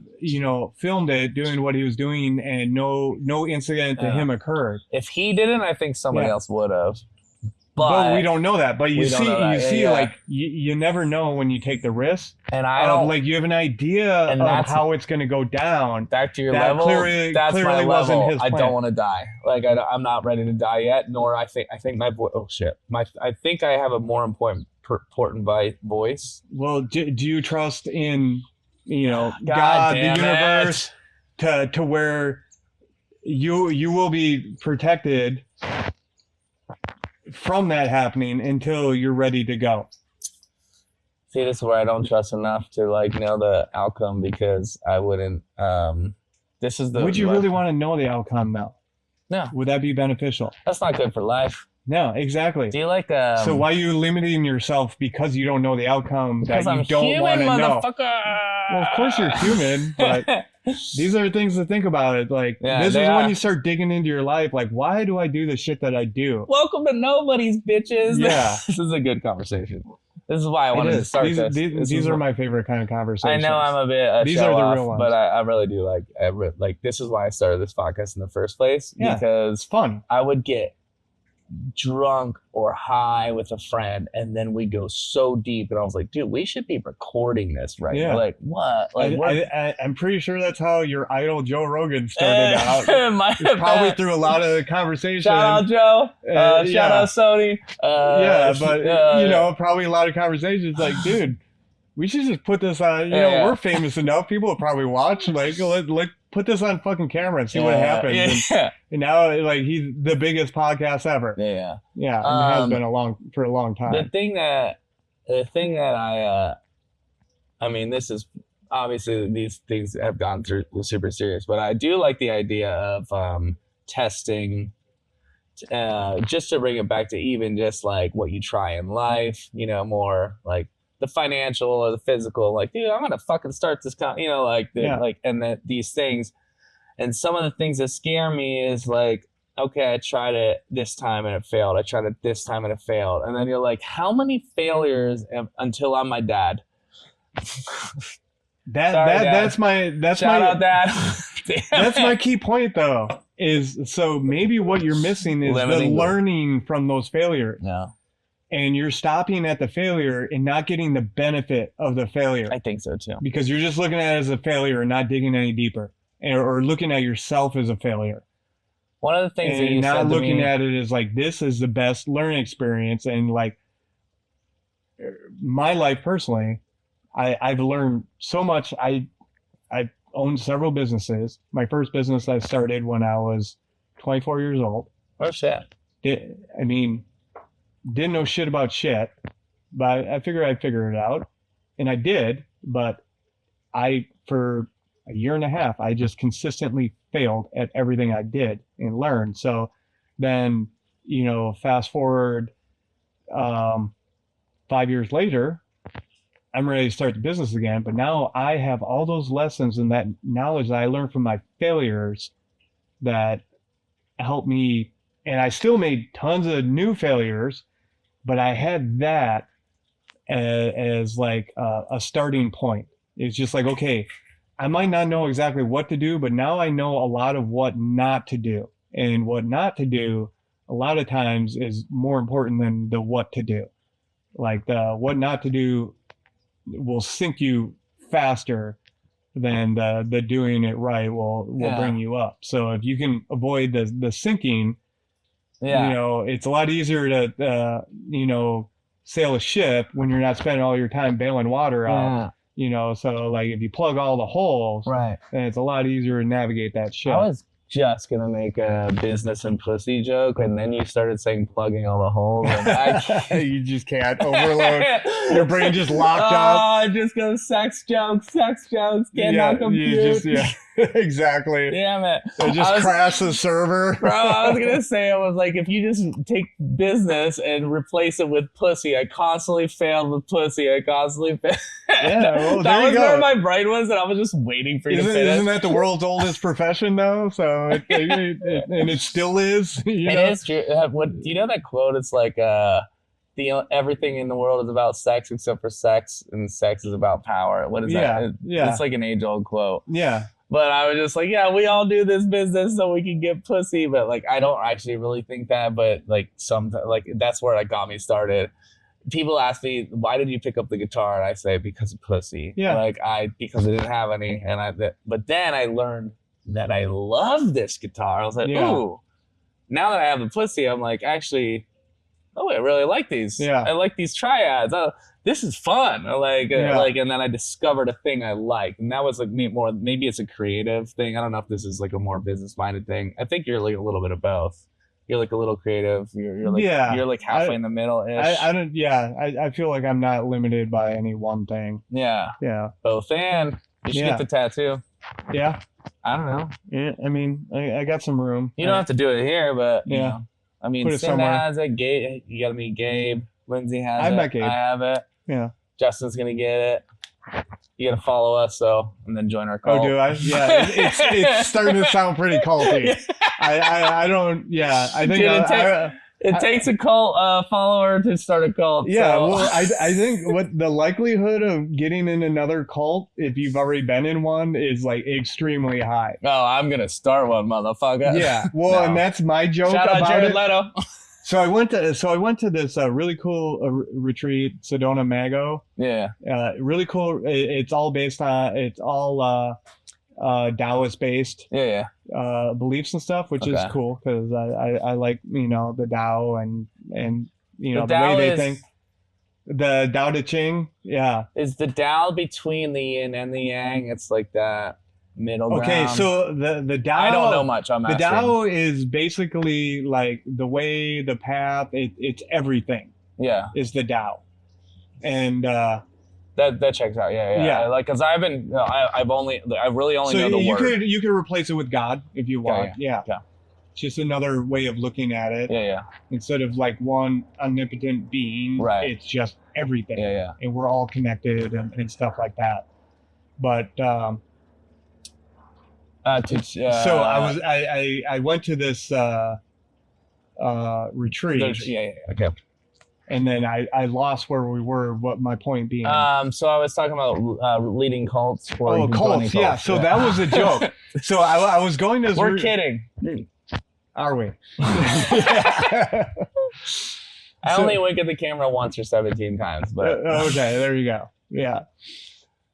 filmed it doing what he was doing, and no incident to him occurred? If he didn't, I think somebody else would have. But we don't know that. But you never know when you take the risk. And you have an idea of how it's going to go down. Back to your level. That's my level. Wasn't his plan. I don't want to die. Like, I'm not ready to die yet. Nor I think my voice. Oh shit. I think I have a more important voice. Well, do you trust in God, the universe, to where you will be protected from that happening until you're ready to go? See, this is where I don't trust enough to know the outcome, because I wouldn't. Would you really want to know the outcome now? No. Would that be beneficial? That's not good for life. No, exactly. Do you like so why are you limiting yourself because you don't know the outcome that you don't want to know? Well, of course you're human, but these are things to think about. It this is when you start digging into your life. Like, why do I do the shit that I do? Welcome to Nobodies, bitches. Yeah, this is a good conversation. This is why I wanted to start this. These are my favorite kind of conversations. I know I'm a bit these are the real ones, but I really do like. This is why I started this podcast in the first place, because it's fun. I would get drunk or high with a friend, and then we go so deep, and I was like, dude, we should be recording this right now. Like, what? Like, I'm pretty sure that's how your idol Joe Rogan started out. It's probably through a lot of conversation. Shout out Joe. Shout out Sony. Probably a lot of conversations. Like, dude, we should just put this on. You know, we're famous enough. People will probably watch. Like, let put this on fucking camera and see what happens. And now, like, he's the biggest podcast ever. Yeah, and has been for a long time. The thing that I mean, this is obviously these things have gone through super serious, but I do like the idea of testing. Just to bring it back to even just like what you try in life, you know, more like the financial or the physical, like, dude, I'm gonna fucking start this, you know, like, these things. And some of the things that scare me is like, okay, I tried it this time and it failed. I tried it this time and it failed. And then you're like, how many failures until I'm my dad? That's my shout out, Dad. That's my key point, though. Is so maybe what you're missing is the learning from those failures. Yeah. And you're stopping at the failure and not getting the benefit of the failure. I think so too. Because you're just looking at it as a failure and not digging any deeper, or looking at yourself as a failure. One of the things that you not said looking to me, at it as like, this is the best learning experience. And like my life personally, I've learned so much. I've owned several businesses. My first business I started when I was 24 years old. Oh shit. I mean, didn't know shit about shit, but I figured I'd figure it out. And I did, but for a year and a half, I just consistently failed at everything I did and learned. So then, you know, fast forward 5 years later, I'm ready to start the business again, but now I have all those lessons and that knowledge that I learned from my failures that helped me. And I still made tons of new failures, but I had that as like a starting point. It's just like, okay, I might not know exactly what to do, but now I know a lot of what not to do. And what not to do a lot of times is more important than the what to do. Like the what not to do will sink you faster than the doing it right will bring you up. So if you can avoid the sinking, you know, it's a lot easier to you know, sail a ship when you're not spending all your time bailing water out. You know, so like if you plug all the holes, then it's a lot easier to navigate that ship. I was just gonna make a business and pussy joke, and then you started saying plugging all the holes. And you just can't overload. Your brain just locked up. Oh, it just goes sex jokes, cannot compute. Exactly. Damn it. It just crashed the server. Bro, I was gonna say, I was like, if you just take business and replace it with pussy, I constantly failed with pussy. I constantly failed. Yeah, well, that was where my brain was, and I was just waiting for you to finish. Isn't that the world's oldest profession, though? So, and it still is. You know? It is true. Do you know that quote? It's like, everything in the world is about sex except for sex, and sex is about power. What is that? It's like an age-old quote. Yeah. But I was just like, yeah, we all do this business so we can get pussy. But like, I don't actually really think that. But like, sometimes, like, that's where it got me started. People ask me, why did you pick up the guitar? And I say, because of pussy. Yeah. Like because I didn't have any. But then I learned that I love this guitar. I was like, ooh, now that I have the pussy, I'm like, actually, I really like these. Yeah. I like these triads. This is fun. And then I discovered a thing I like. And that was like maybe it's a creative thing. I don't know if this is like a more business minded thing. I think you're like a little bit of both. You're like a little creative. You're like halfway in the middle ish. I feel like I'm not limited by any one thing. Yeah. Yeah. Both and you should get the tattoo. Yeah. I don't know. Yeah. I mean, I got some room. You don't have to do it here, but you know. I mean, Sim has it. Gabe, you gotta meet Gabe. Lindsay has it. Met Gabe. I have it. Yeah. Justin's gonna get it. You gotta follow us and then join our cult. Oh, do I? Yeah. It's starting to sound pretty culty. I don't. Yeah. I think it takes a cult follower to start a cult. Yeah. So. Well, I think what the likelihood of getting in another cult, if you've already been in one, is like extremely high. Oh, I'm gonna start one, motherfucker. Yeah. Well, and that's my joke. Shout out Jared Leto. So I went to this really cool retreat, Sedona Mago. Yeah. Really cool. It's all Taoist based. Yeah. Beliefs and stuff, which is cool because I like, you know, the Tao and you know the way they think. The Tao Te Ching, yeah. Is the Tao between the yin and the yang? It's like that middle ground. Okay, so the Tao. I don't know much. I'm the asking. Tao is basically like the way, the path. It's everything. Yeah, is the Tao, and that checks out. Yeah. Like, cause I've really only know the word. You could replace it with God if you want. Yeah. Just another way of looking at it. Yeah. Instead of like one omnipotent being, right? It's just everything. Yeah. And we're all connected and stuff like that. But so I went to this retreat. Yeah. Okay. And then I lost where we were. What my point being? So I was talking about leading cults. Cults. Yeah. So that was a joke. So I was going to. We're kidding. Are we? I only wink at the camera once or 17 times, but okay, there you go. Yeah.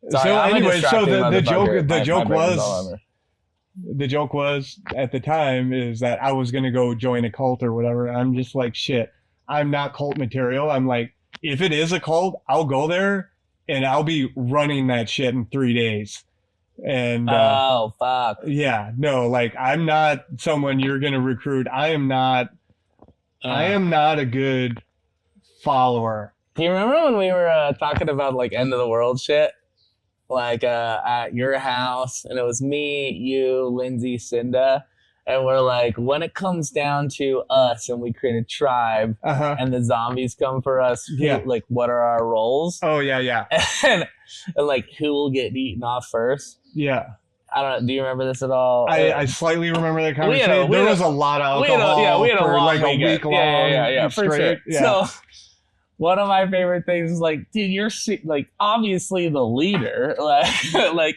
Sorry, so anyway, so the joke was at the time is that I was gonna go join a cult or whatever. I'm just like, shit, I'm not cult material. I'm like, if it is a cult, I'll go there and I'll be running that shit in 3 days. And oh fuck, yeah, no, like I'm not someone you're gonna recruit. I am not a good follower. Do you remember when we were talking about like end of the world shit, like at your house, and it was me, you, Lindsay, Cinda, and we're like, when it comes down to us and we create a tribe and the zombies come for us, like what are our roles? Oh yeah. and like who will get eaten off first? Yeah. I don't know. Do you remember this at all? I slightly remember that conversation. There was a lot of alcohol we had a for long like a week long. Yeah, for sure. Yeah. So one of my favorite things is like, dude, you're like obviously the leader. Like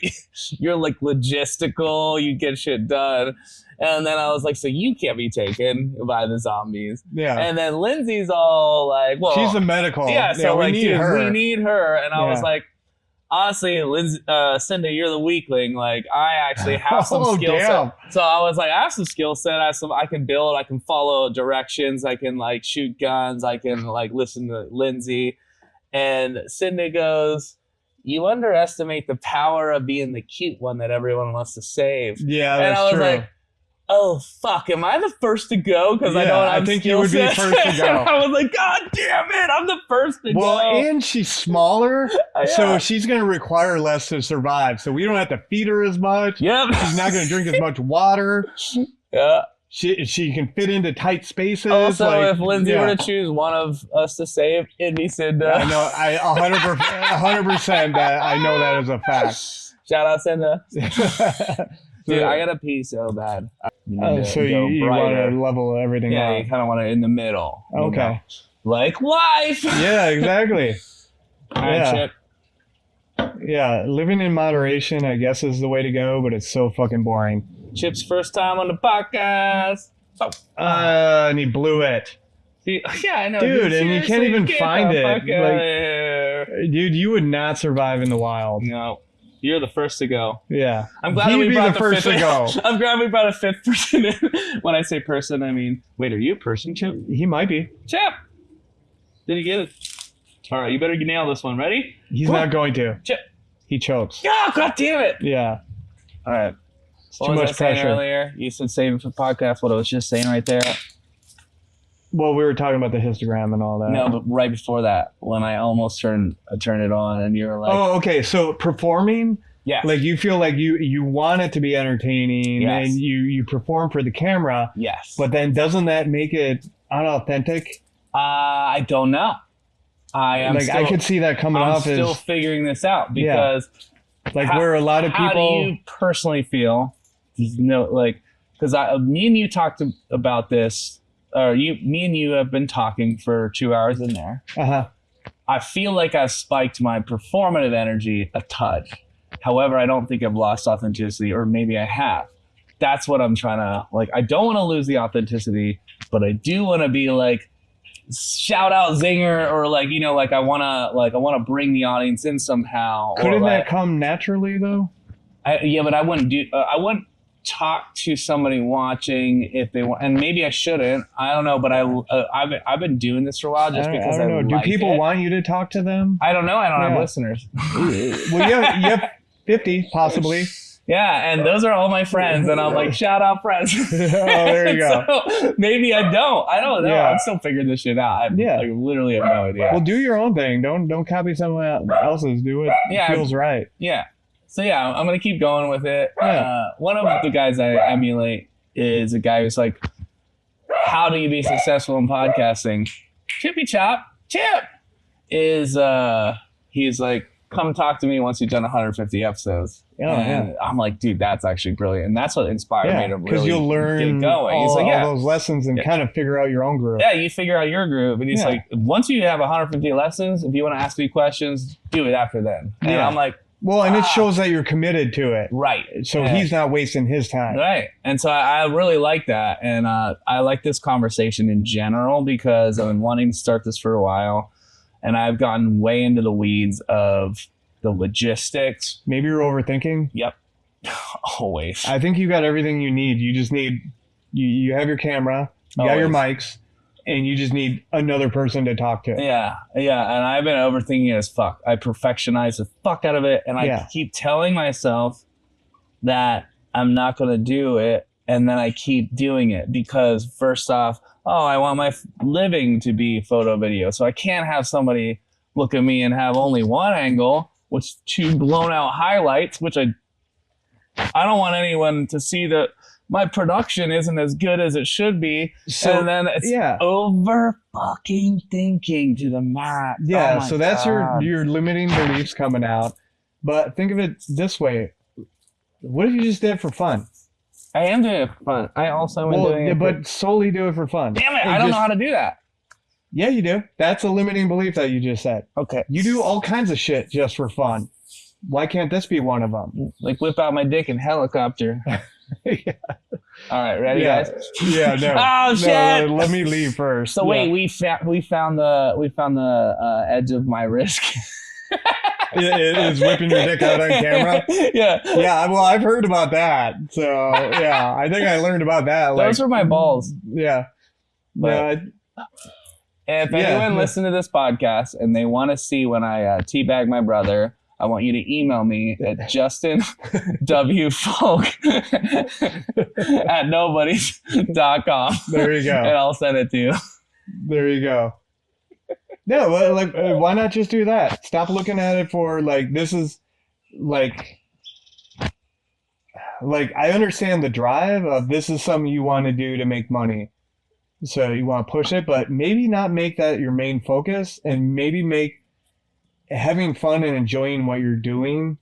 you're like logistical. You get shit done. And then I was like, so you can't be taken by the zombies. Yeah. And then Lindsay's all like, well, she's a medical. Yeah. So like, dude, we need her. And I was like, honestly, Cindy, you're the weakling. Like, I actually have some skill set. So I was like, I have some skill set. I can build. I can follow directions. I can like shoot guns. I can like listen to Lindsay. And Cindy goes, you underestimate the power of being the cute one that everyone wants to save. Yeah, that's true. And I was like, oh fuck, am I the first to go? Because I don't have I think you would be first to go. I was like, God damn it, I'm the first to go. Well, and she's smaller, so she's going to require less to survive. So we don't have to feed her as much. Yep. She's not going to drink as much water. Yeah. She can fit into tight spaces. Also, like, if Lindsay were to choose one of us to save, it'd be Cinda. I know, 100%. I know that is a fact. Shout out Cinda. Dude, I gotta pee so bad. So you want to level everything out. Yeah, you kind of want it in the middle. Okay. Like life. Yeah, exactly. All right, Chip. Yeah, living in moderation, I guess, is the way to go, but it's so fucking boring. Chip's first time on the podcast. And he blew it. Yeah, I know. Dude, and you can't even find it. Like, dude, you would not survive in the wild. No. You're the first to go. Yeah. I'm glad we brought the first to go. I'm glad we brought a fifth person in. When I say person, I mean, wait, are you a person, Chip? He might be. Chip! Did he get it? All right, you better nail this one. Ready? He's not going to. Chip. He chokes. Oh, God damn it. Yeah. All right. Too much pressure. Earlier? You said save it for podcast. What I was just saying right there. Well, we were talking about the histogram and all that. No, but right before that, when I almost turned it on, and you were like, "Oh, okay." So performing, like you feel like you want it to be entertaining, and you perform for the camera, yes. But then doesn't that make it unauthentic? I don't know. I could see that coming off as still figuring this out because, where a lot of people. How do you personally feel? Because me and you talked about this. Me and you have been talking for 2 hours in there. I feel like I've spiked my performative energy a touch. However, I don't think I've lost authenticity, or maybe I have. That's what I'm trying to I don't want to lose the authenticity, but I do want to be like shout out zinger, or I want to bring the audience in somehow. Couldn't that come naturally though? But I wouldn't do. talk to somebody watching if they want, and maybe I shouldn't. I don't know, but I've been doing this for a while just because I don't know. Do people want you to talk to them? I don't know. I don't have listeners. Well, you have 50 possibly. Yeah, and those are all my friends, and I'm like, shout out friends. Oh, there you go. So maybe I don't. I don't know. I'm still figuring this shit out. I literally have no idea. Well, do your own thing. Don't copy someone else's. Do what feels right. Yeah. So yeah, I'm gonna keep going with it. Yeah. One of the guys I emulate is a guy who's like, how do you be successful in podcasting? Chippy Chop. Chip is he's like, come talk to me once you've done 150 episodes. And I'm like, dude, that's actually brilliant. And that's what inspired me to really because you'll learn get going. All those lessons and kind of figure out your own groove. Yeah, you figure out your groove. And he's like, once you have 150 lessons, if you want to ask me questions, do it after then. And I'm like, well, and it shows that you're committed to it. Right. So he's not wasting his time. Right. And so I really like that. And I like this conversation in general because I've been wanting to start this for a while. And I've gotten way into the weeds of the logistics. Maybe you're overthinking. Yep. Always. I think you got everything you need. You just need, you have your camera, you got your mics, and you just need another person to talk to. Yeah. Yeah. And I've been overthinking it as fuck. I perfectionize the fuck out of it. And I keep telling myself that I'm not going to do it. And then I keep doing it because first off, I want my living to be photo video. So I can't have somebody look at me and have only one angle, which two blown out highlights, which I don't want anyone to see that my production isn't as good as it should be. So, and then it's over fucking thinking to the max. Yeah. So that's your limiting beliefs coming out. But think of it this way. What if you just did it for fun? I am doing it for fun. I also am doing it but solely do it for fun. Damn it, I don't know how to do that. Yeah, you do. That's a limiting belief that you just said. Okay. You do all kinds of shit just for fun. Why can't this be one of them? Like whip out my dick and helicopter. All right, ready, guys? Yeah, no. Oh shit! No, let me leave first. So wait, we found the edge of my risk. It is whipping your dick out on camera. Yeah. Well, I've heard about that. So yeah, I think I learned about that. Those were my balls. Yeah. But if anyone listens to this podcast and they want to see when I teabag my brother, I want you to email me at justinwfolk@nobodies.com. There you go. And I'll send it to you. There you go. No, like, why not just do that? Stop looking at it for this is like I understand the drive of this is something you want to do to make money. So you want to push it, but maybe not make that your main focus and maybe make having fun and enjoying what you're doing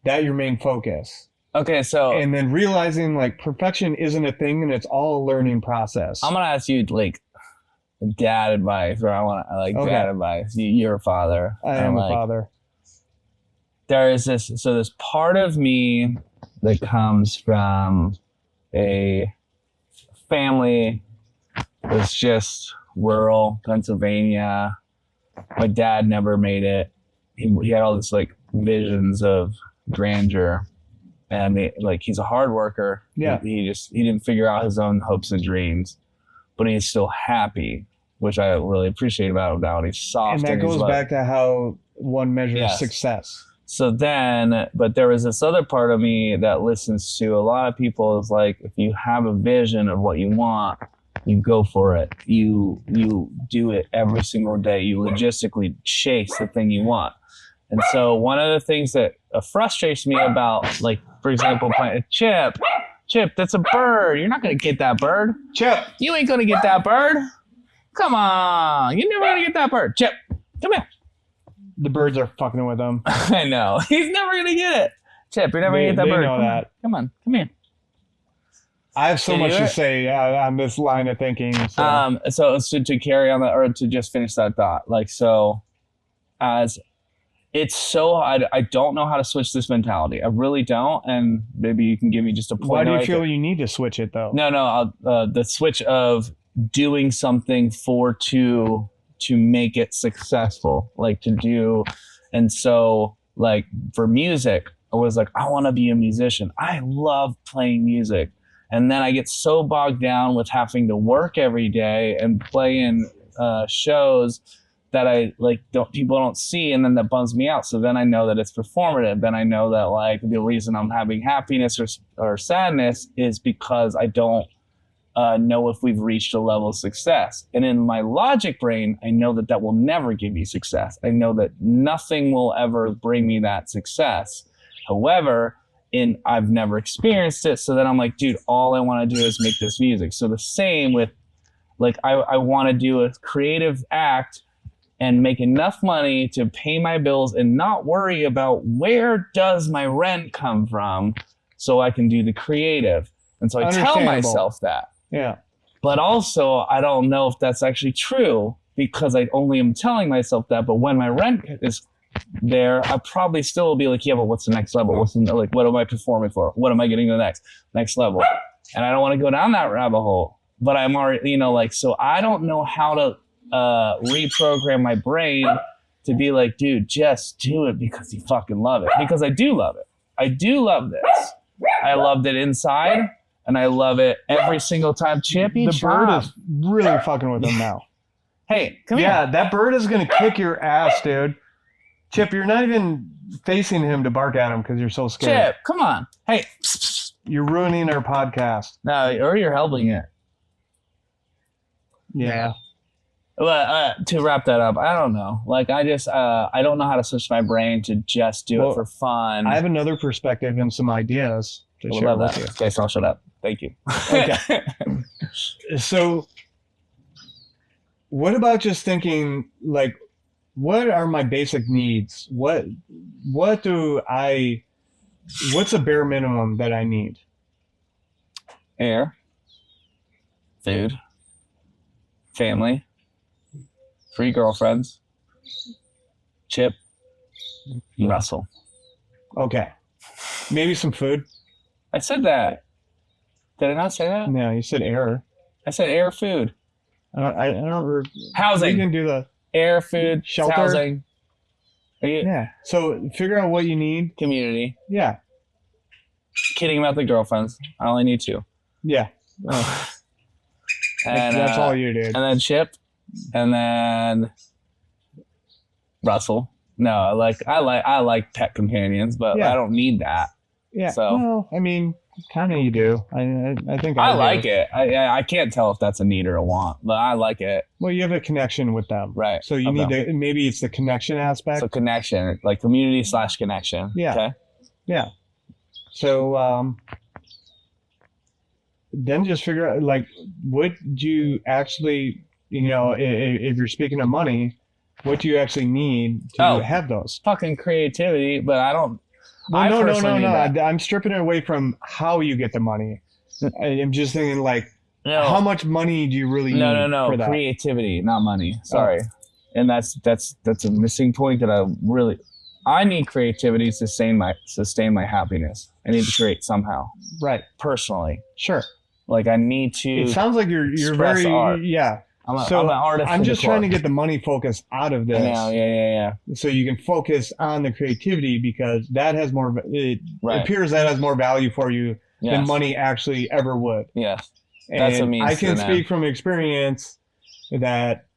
that your main focus. Okay, so and then realizing perfection isn't a thing and it's all a learning process. I'm gonna ask you dad advice, or dad advice. You're a father. I am a father. There is this part of me that comes from a family that's just rural Pennsylvania. My dad never made it. He had all this visions of grandeur, and he's a hard worker. Yeah. He didn't figure out his own hopes and dreams, but he's still happy, which I really appreciate about him now. And he's soft. And that goes back to how one measures success. So then, but there was this other part of me that listens to a lot of people is if you have a vision of what you want, you go for it. You do it every single day. You logistically chase the thing you want. And so one of the things that frustrates me about, for example, Chip, that's a bird. You're not going to get that bird. Chip. You ain't going to get that bird. Come on. You're never going to get that bird. Chip, come here. The birds are fucking with him. I know. He's never going to get it. Chip, you're never going to get that bird. They know that. Come on. Come here. I have so much to say on this line of thinking. So to carry on that, or to just finish that thought, as it's so, I don't know how to switch this mentality. I really don't. And maybe you can give me just a point. Why do you feel you need to switch it though? No. The switch of doing something to make it successful, to do. And so for music, was like, I want to be a musician. I love playing music. And then I get so bogged down with having to work every day and play in shows that I like people don't see, and then that bums me out. So then I know that it's performative. Then I know that like the reason I'm having happiness or sadness is because I don't know if we've reached a level of success. And in my logic brain, I know that will never give me success. I know that nothing will ever bring me that success. However, I've never experienced it. So then I'm like, dude, all I want to do is make this music. So the same with like, I want to do a creative act and make enough money to pay my bills and not worry about where does my rent come from so I can do the creative. And so I tell myself that. Yeah. But also, I don't know if that's actually true because I only am telling myself that. But when my rent is there, I probably still will be like, yeah, but what's the next level? What am I performing for? What am I getting to the next level? And I don't want to go down that rabbit hole. But I'm already, so I don't know how to reprogram my brain to be like, dude, just do it because you fucking love it. Because I do love it. I do love this. I loved it inside, and I love it every single time. The bird is really fucking with him now. Hey, come here. Yeah, that bird is going to kick your ass, dude. Chip, you're not even facing him to bark at him because you're so scared. Chip, come on. Hey. You're ruining our podcast. No, or you're helping it. Yeah. Well, to wrap that up, I don't know. Like, I don't know how to switch my brain to just do it for fun. I have another perspective and some ideas to share with you. Okay, so I'll shut up. Thank you. Okay. So, what about just thinking, like, what are my basic needs? What's a bare minimum that I need? Air, food, family, 3 girlfriends, Chip, and Russell. Okay. Maybe some food. I said that. Did I not say that? No, you said air. I said air, food. I don't. Housing. We can do the air, food, shelter. Housing. Yeah. So figure out what you need. Community. Yeah. Kidding about the girlfriends. I only need 2. Yeah. And that's all you did. And then Chip, and then Russell. No, I like pet companions, but I don't need that. Yeah. So well, I mean, kind of you do. I think I like it. I can't tell if that's a need or a want, but I like it. Well, you have a connection with them, right? So you need to. Maybe it's the connection aspect. So connection, like community / connection. Yeah. Okay. Yeah. So then just figure out, like, what do you actually, if you're speaking of money, what do you actually need to have those? Fucking creativity, but I don't. Well, no. I'm stripping it away from how you get the money. I'm just thinking, like, how much money do you really need? No. For that? Creativity, not money. Sorry. And that's a missing point that I need creativity to sustain my happiness. I need to create somehow. Right. Personally. Sure. Like, I need to. It sounds like you're very art. Yeah. I'm an artist. I'm just trying to get the money focus out of this. Yeah. So you can focus on the creativity, because that has more. It appears that has more value for you than money actually ever would. Yes. That's what I can speak from experience that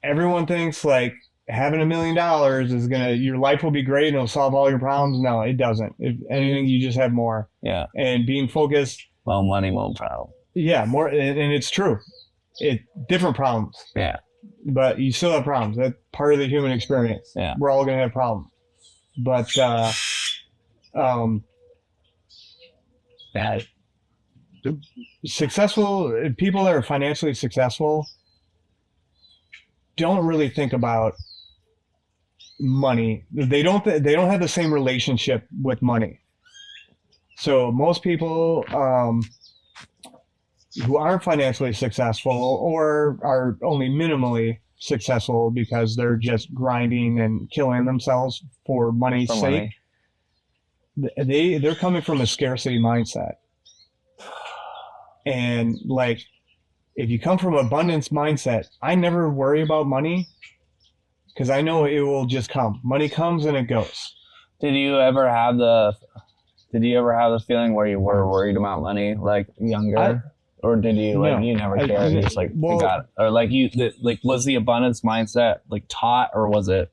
everyone thinks like having $1 million is your life will be great and it'll solve all your problems. No, it doesn't. If anything, you just have more. Yeah. And being focused. Well, money won't problem. Yeah, more, and it's true. Different problems. Yeah. But you still have problems. That's part of the human experience. Yeah. We're all going to have problems. But successful people that are financially successful don't really think about money. They don't have the same relationship with money. So most people who aren't financially successful or are only minimally successful because they're just grinding and killing themselves for money's sake, they're coming from a scarcity mindset. And like, if you come from abundance mindset, I never worry about money because I know it will just come. Money comes and it goes. Did you ever have the feeling where you were worried about money, like younger? Or did you like you never cared? You just like got it. Or like was the abundance mindset like taught, or was it?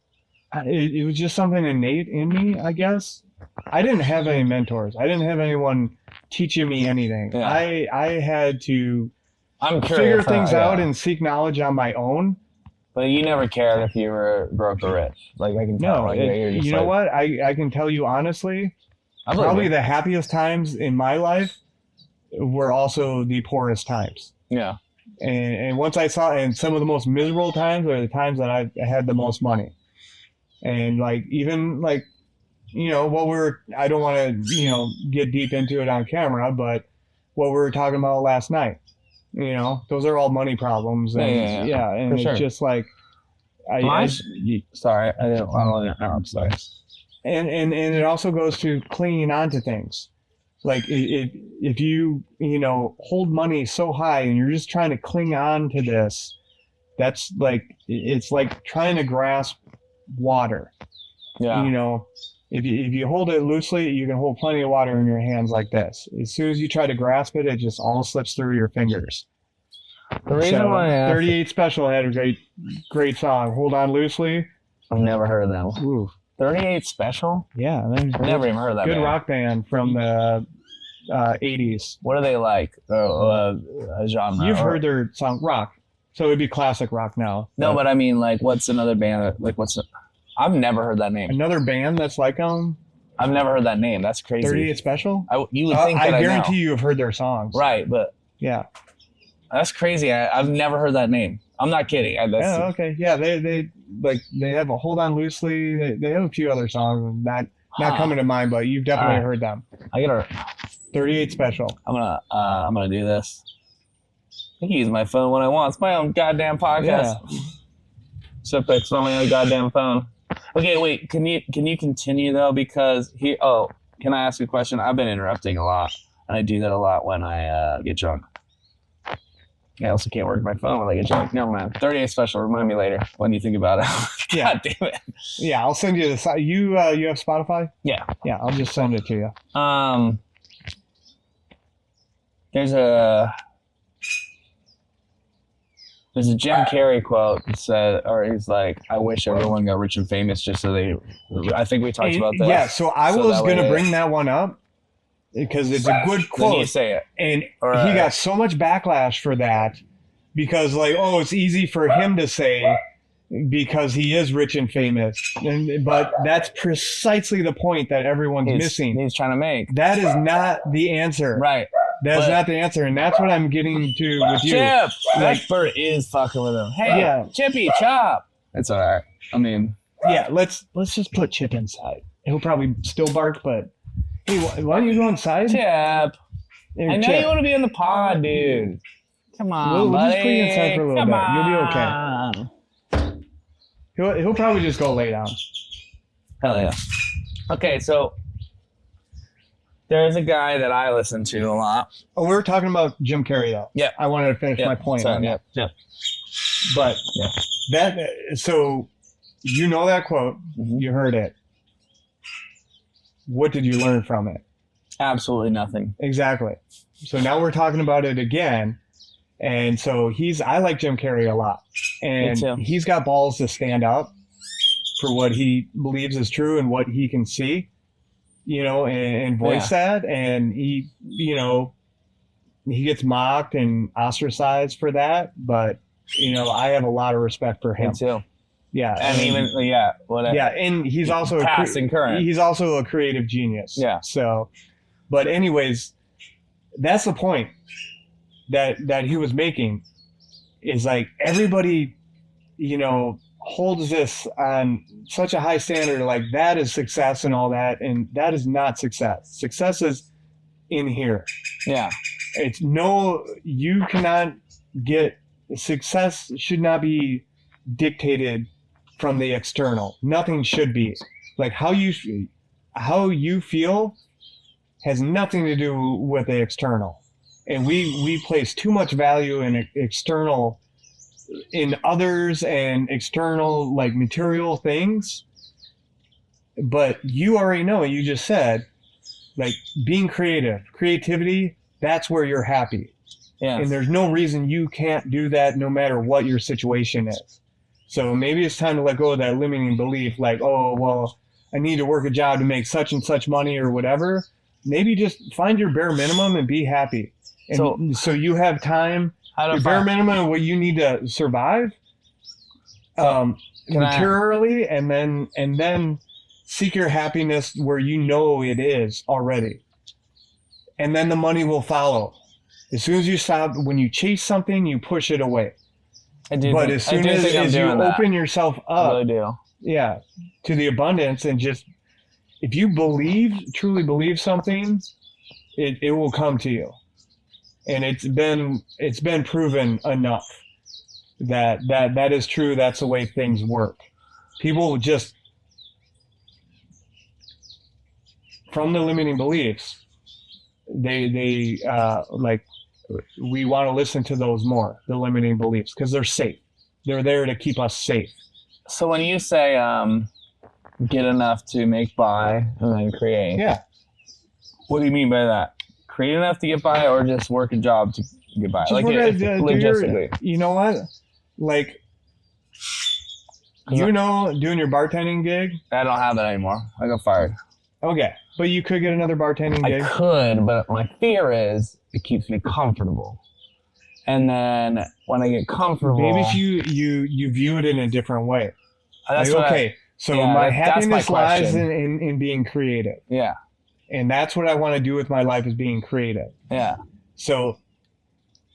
It was just something innate in me, I guess. I didn't have any mentors. I didn't have anyone teaching me anything. Yeah. I had to figure things out and seek knowledge on my own. But you never cared if you were broke or rich. Like I can tell. No, you know what? I can tell you honestly, probably the happiest times in my life were also the poorest times. Yeah. And once I saw, and some of the most miserable times are the times that I had the most money. And like, even like, you know, I don't want to, you know, get deep into it on camera, but what we were talking about last night, you know, those are all money problems. And and it's just like, sorry, I don't want to interrupt, sorry. And it also goes to clinging on to things. Like if you know, hold money so high and you're just trying to cling on to this, that's like, it's like trying to grasp water. Yeah. You know, if you hold it loosely, you can hold plenty of water in your hands like this. As soon as you try to grasp it, it just all slips through your fingers. The reason why 38 Special had a great song, Hold On Loosely. I've never heard of that one. Ooh. 38 Special? Yeah. I've never even heard of that Good rock band from the 80s. What are they like? Genre? You've heard their song, rock. So it'd be classic rock now. No, but I mean, like, what's another band? Like, I've never heard that name. Another band that's like them? I've never heard that name. That's crazy. 38 Special? You would think that I guarantee you have heard their songs. Right, but... Yeah. That's crazy. I've never heard that name. I'm not kidding. Okay. Yeah, they have a Hold On Loosely. They have a few other songs not coming to mind, but you've definitely heard them. I gotta 38 Special. I'm gonna do this. I can use my phone when I want. It's my own goddamn podcast. Yeah. So it's on my own goddamn phone. Okay, wait. Can you continue though? Because can I ask you a question? I've been interrupting a lot, and I do that a lot when I get drunk. I also can't work my phone when I get drunk. Never mind. 38 Special. Remind me later when you think about it. God damn it. Yeah, I'll send you the. You have Spotify? Yeah. Yeah, I'll just send it to you. There's a Jim Carrey quote that said, or he's like, "I wish everyone got rich and famous just so they." I think we talked about that. Yeah. So I was gonna bring that one up. Because it's a good quote. Then you say it. And he got so much backlash for that because, like, it's easy for him to say because he is rich and famous. But that's precisely the point that everyone's missing. He's trying to make. That is not the answer. Right. That's not the answer. And that's what I'm getting to with you. Chip! That bird is fucking with him. Hey, Chippy, chop! It's all right. I mean. Yeah, let's just put Chip inside. He'll probably still bark, but... Hey, why don't you go inside? Chip. I know Chip. you want to be in the pod, dude. Come on, we'll buddy. Just put you inside for a little bit. You'll be okay. He'll probably just go lay down. Hell yeah. Okay, so there's a guy that I listen to a lot. Oh, we were talking about Jim Carrey, though. Yeah. I wanted to finish my point on that. Yeah. But so you know that quote. Mm-hmm. You heard it. What did you learn from it? Absolutely nothing. Exactly. So now we're talking about it again. And so I like Jim Carrey a lot. And he's got balls to stand up for what he believes is true and what he can see, you know, and voice that. And he, you know, he gets mocked and ostracized for that. But, you know, I have a lot of respect for him. Me too. Yeah, and whatever. Yeah, and he's also past and current. He's also a creative genius. Yeah. So, but anyways, that's the point that he was making. Is like everybody, you know, holds this on such a high standard. Like that is success and all that, and that is not success. Success is in here. Yeah. You cannot get success. Should not be dictated from the external. Nothing should be. Like how you feel has nothing to do with the external. And we place too much value in external, in others and external like material things. But you already know, you just said, like, being creativity, that's where you're happy. Yeah. And there's no reason you can't do that no matter what your situation is. So maybe it's time to let go of that limiting belief, like, oh, well, I need to work a job to make such and such money or whatever. Maybe just find your bare minimum and be happy. And so you have time, your bare minimum of what you need to survive materially, and then seek your happiness where you know it is already. And then the money will follow. As soon as you stop, when you chase something, you push it away. But as soon as you open yourself up, I really do. Yeah, to the abundance, and just, if you truly believe something, it will come to you. And it's been proven enough that is true. That's the way things work. People just, from the limiting beliefs, they like, we want to listen to those more, the limiting beliefs, because they're safe. They're there to keep us safe. So when you say get enough to make by and then create, yeah, what do you mean by that? Create enough to get by, or just work a job to get by? Like, logistically. You know what? Like, doing your bartending gig? I don't have that anymore. I got fired. Okay, but you could get another bartending gig? I could, but my fear is it keeps me comfortable. And then when I get comfortable, maybe if you view it in a different way. My happiness lies in being creative. Yeah. And that's what I want to do with my life, is being creative. Yeah. So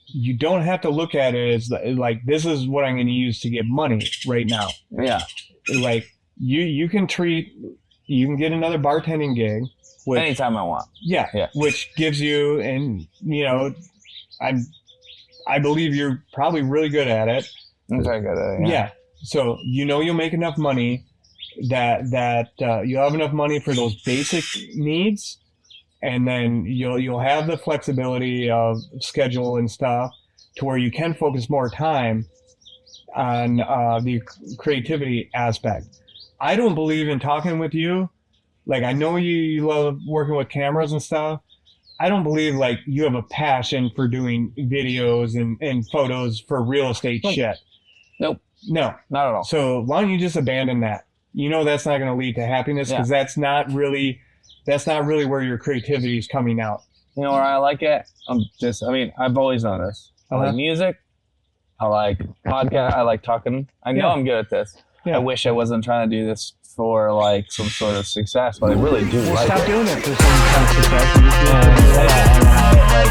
you don't have to look at it as like, this is what I'm going to use to get money right now. Yeah. Like, you can get another bartending gig. Anytime I want. Yeah. Which gives you, and I believe you're probably really good at it. I'm very good at it. Yeah. So you'll make enough money that you'll have enough money for those basic needs, and then you'll have the flexibility of schedule and stuff to where you can focus more time on the creativity aspect. I don't believe in talking with you. Like, I know you love working with cameras and stuff. I don't believe like you have a passion for doing videos and photos for real estate shit. Nope. No, not at all. So why don't you just abandon that? That's not going to lead to happiness, because that's not really where your creativity is coming out. You know where I like it? I've always known this. I like music. I like podcast. I like talking. I know I'm good at this. Yeah. I wish I wasn't trying to do this for like some sort of success, but I really do like stop it. Doing it for some kind of success.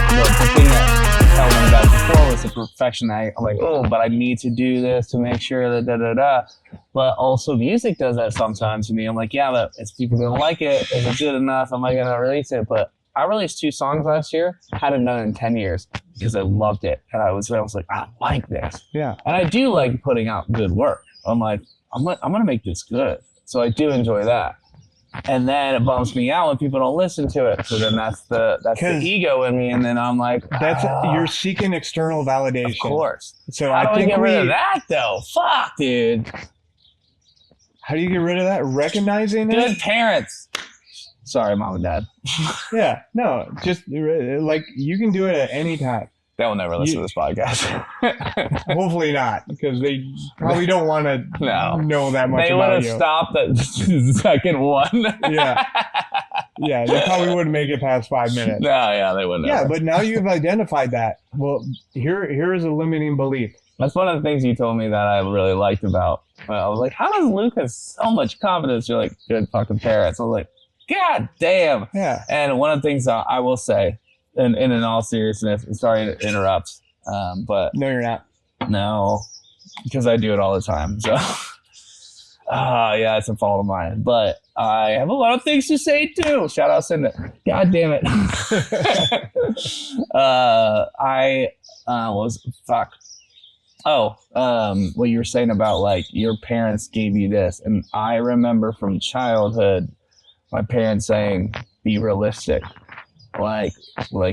The thing that I was telling about before was the perfection. I'm like, but I need to do this to make sure that But also music does that sometimes to me. I'm like, yeah, but if people don't like it, is it good enough? Am I going to release it? But I released 2 songs last year, hadn't done it in 10 years because I loved it. And I was like, I like this. Yeah. And I do like putting out good work. I'm like, I'm going to make this good. So I do enjoy that. And then it bums me out when people don't listen to it. So then that's the ego in me. And then I'm like, you're seeking external validation. Of course. So How do I get rid of that though? Fuck, dude. How do you get rid of that? Recognizing it? Good parents. Sorry, mom and dad. Yeah, no, just like, you can do it at any time. They will never listen to this podcast. Hopefully not, because they probably don't want to know that much about you. They would have stopped at the second one. Yeah, they probably wouldn't make it past 5 minutes. No, yeah, they wouldn't. Yeah, but now you've identified that. Well, here is a limiting belief. That's one of the things you told me that I really liked about. I was like, how does Luke have so much confidence? You're like, good fucking parents. I was like, God damn. Yeah. And one of the things I will say, and in all seriousness, sorry to interrupt, but no, you're not. No, because I do it all the time. So, yeah, it's a fault of mine. But I have a lot of things to say too. Shout out, Cindy. God damn it. What you were saying about like your parents gave you this, and I remember from childhood, my parents saying, "Be realistic." Like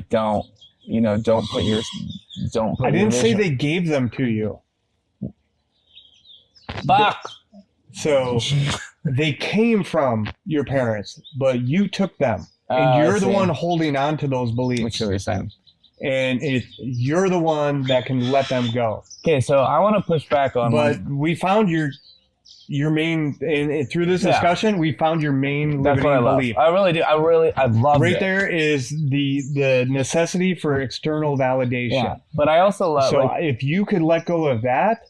don't put your. I didn't say they gave them to you. Fuck. So they came from your parents, but you took them. And you're the one holding on to those beliefs. Which you're saying. And you're the one that can let them go. Okay, so I want to push back on. But we found your main, and through this discussion, we found your main limiting belief. I really do. I love it. Right there is the necessity for external validation. Yeah, but I also love. So if you could let go of that.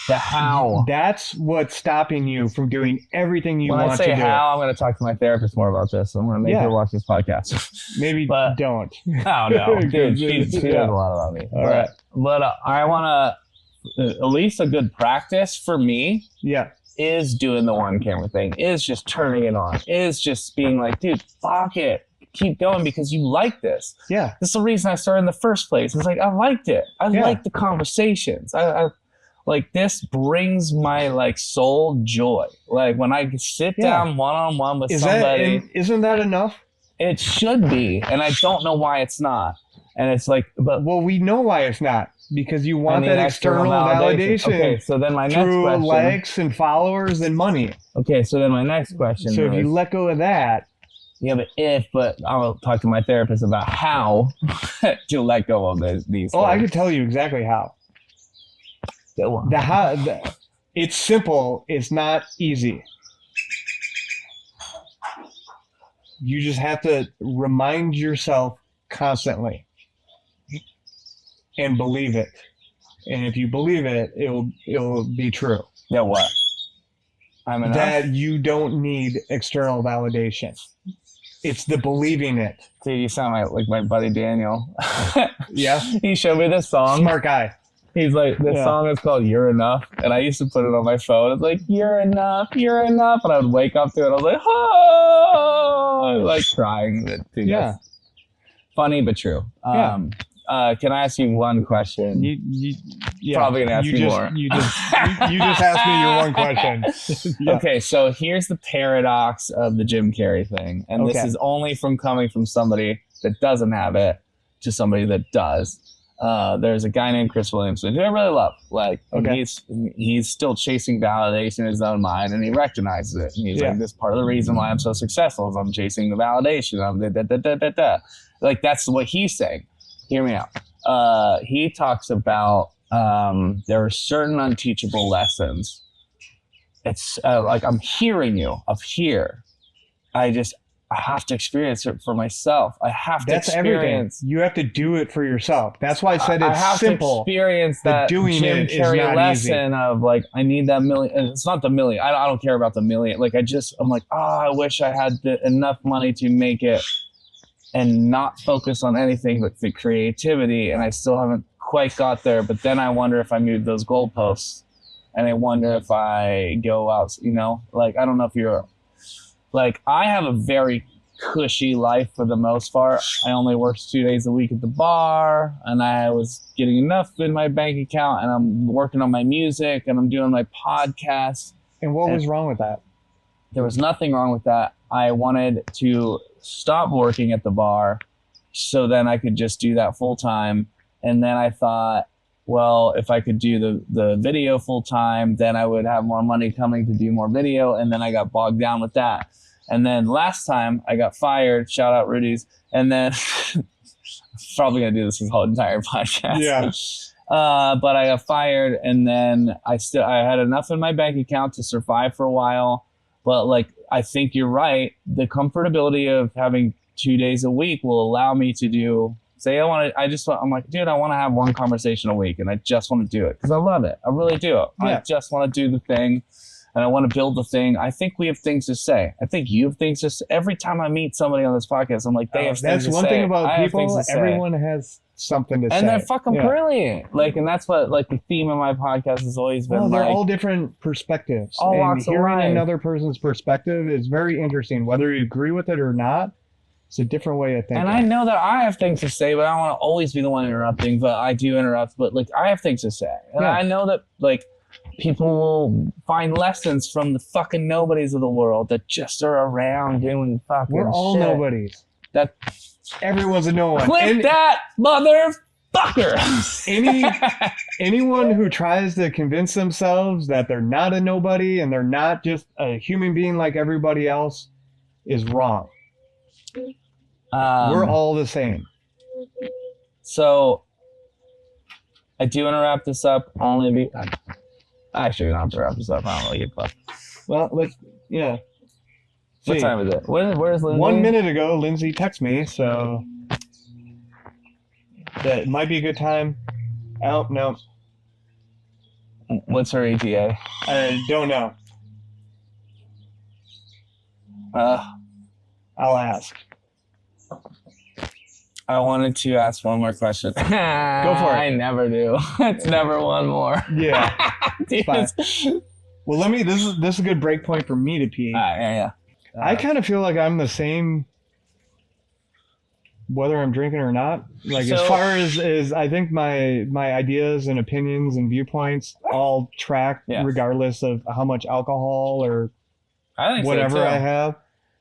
The how. That's what's stopping you from doing everything you want to do. When I say how, I'm going to talk to my therapist more about this. I'm going to make her watch this podcast. Maybe don't. Oh, no. Dude, she knows a lot about me. All right. But I want to, at least a good practice for me is doing the one camera thing, is just turning it on, is just being like, dude, fuck it. Keep going because you like this. Yeah. This is the reason I started in the first place. It's like, I liked it. I liked the conversations. Like this brings my like soul joy. Like when I sit down one-on-one with somebody. Isn't that enough? It should be. And I don't know why it's not. And it's like, but well, we know why it's not because you want that external validation. Okay, so then my next question. Through likes and followers and money. Okay, so then my next question. So if you let go of that. Yeah, but I will talk to my therapist about how to let go of these things. I could tell you exactly how. It's simple. It's not easy. You just have to remind yourself constantly and believe it. And if you believe it, it'll be true. Yeah, what? I'm enough? That you don't need external validation. It's the believing it. Dude, you sound like my buddy Daniel. Yeah? He showed me this song. Smart guy. He's like, this song is called You're Enough. And I used to put it on my phone. It's like, you're enough. And I would wake up to it. I was like, oh, like crying. Yeah. Funny, but true. Can I ask you one question? Probably going to ask you more. You just asked me your one question. Okay, so here's the paradox of the Jim Carrey thing. And this is only coming from somebody that doesn't have it to somebody that does. There's a guy named Chris Williamson who I really love. He's still chasing validation in his own mind, and he recognizes it. And he's like, this part of the reason why I'm so successful is I'm chasing the validation. Like that's what he's saying. Hear me out. He talks about there are certain unteachable lessons. It's like I'm hearing you up here. I have to experience it for myself. I have to experience. Everything. You have to do it for yourself. That's why I said it's simple. To experience that doing Jim Carrey lesson of like, I need that million. And it's not the million. I don't care about the million. Like I'm like, I wish I had enough money to make it and not focus on anything but the creativity. And I still haven't quite got there. But then I wonder if I move those goalposts, and I wonder if I go out, like, I don't know if you're, like, I have a very cushy life for the most part. I only work 2 days a week at the bar, and I was getting enough in my bank account, and I'm working on my music, and I'm doing my podcast. And what was wrong with that? There was nothing wrong with that. I wanted to stop working at the bar so then I could just do that full time. And then I thought, well, if I could do the video full time, then I would have more money coming to do more video. And then I got bogged down with that. And then last time I got fired, shout out Rudy's. And then probably gonna do this whole entire podcast. Yeah. But I got fired, and then I had enough in my bank account to survive for a while. But like, I think you're right. The comfortability of having 2 days a week will allow me to I'm like, dude, I want to have one conversation a week, and I just want to do it because I love it. I really do. Yeah. I just want to do the thing, and I want to build the thing. I think we have things to say. I think you have things to say. Every time I meet somebody on this podcast, I'm like, they have things to say. That's one thing about people. Everyone has something to say. And they're fucking brilliant. Like, and that's what, like, the theme of my podcast has always been. They're all different perspectives. All walks of life. Hearing another person's perspective is very interesting. Whether you agree with it or not, it's a different way of thinking. And I know that I have things to say, but I don't want to always be the one interrupting, but I do interrupt. But, like, I have things to say. And I know that, like, people will find lessons from the fucking nobodies of the world that just are around doing fucking We're all shit. Nobodies. That everyone's a no one. Clip that, mother Fucker. Anyone who tries to convince themselves that they're not a nobody and they're not just a human being like everybody else is wrong. We're all the same. So I do want to wrap this up. Actually, we don't have to wrap this up. I don't really give a fuck. Well, let's, yeah. What time is it? Where's Lindsay? 1 minute ago, Lindsay texted me, so that might be a good time. Oh, no. What's her ETA? I don't know. I'll ask. I wanted to ask one more question. Go for it. I never do. It's never one more. Yeah. Well, this is a good break point for me to pee. Yeah. I kind of feel like I'm the same whether I'm drinking or not. Like, so, as far as I think my ideas and opinions and viewpoints all track regardless of how much alcohol or whatever I have.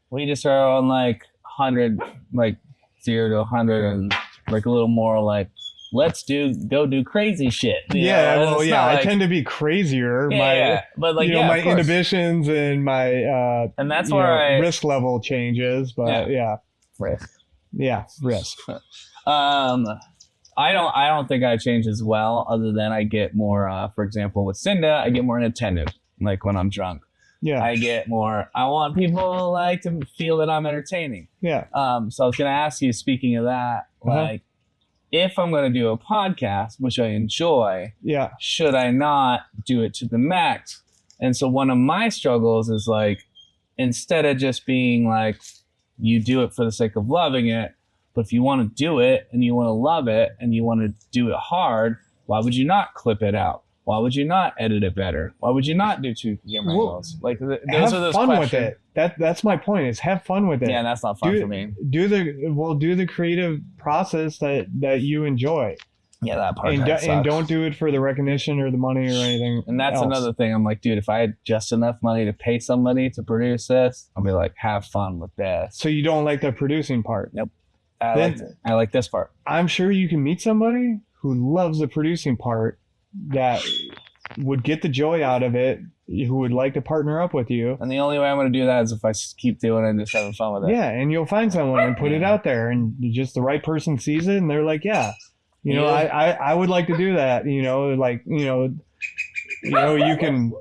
We just are on like 100, like 0 to 100 and like a little more like, let's go do crazy shit. Yeah, well, yeah, I tend to be crazier. But like, my inhibitions and my and that's where risk level changes. But risk. Yeah, risk. I don't think I change as well, other than I get more. For example, with Cinda, I get more inattentive. Like when I'm drunk. Yeah. I get more. I want people like to feel that I'm entertaining. Yeah. So I was gonna ask you, speaking of that, like, if I'm going to do a podcast, which I enjoy, should I not do it to the max? And so one of my struggles is like, instead of just being like, you do it for the sake of loving it, but if you want to do it and you want to love it and you want to do it hard, why would you not clip it out? Why would you not edit it better? Why would you not do 2 camera angles? Like those are those fun questions. With it. That's my point. Is have fun with it. Yeah, that's not fun for me. Do the creative process that you enjoy. Yeah, that part. And don't do it for the recognition or the money or anything. And that's another thing. I'm like, dude, if I had just enough money to pay somebody to produce this, I'll be like, have fun with this. So you don't like the producing part? Nope. I like this part. I'm sure you can meet somebody who loves the producing part, that would get the joy out of it, who would like to partner up with you. And the only way I'm going to do that is if I keep doing it and just having fun with it. Yeah, and you'll find someone and put it out there, and just the right person sees it and they're like, I would like to do that. You can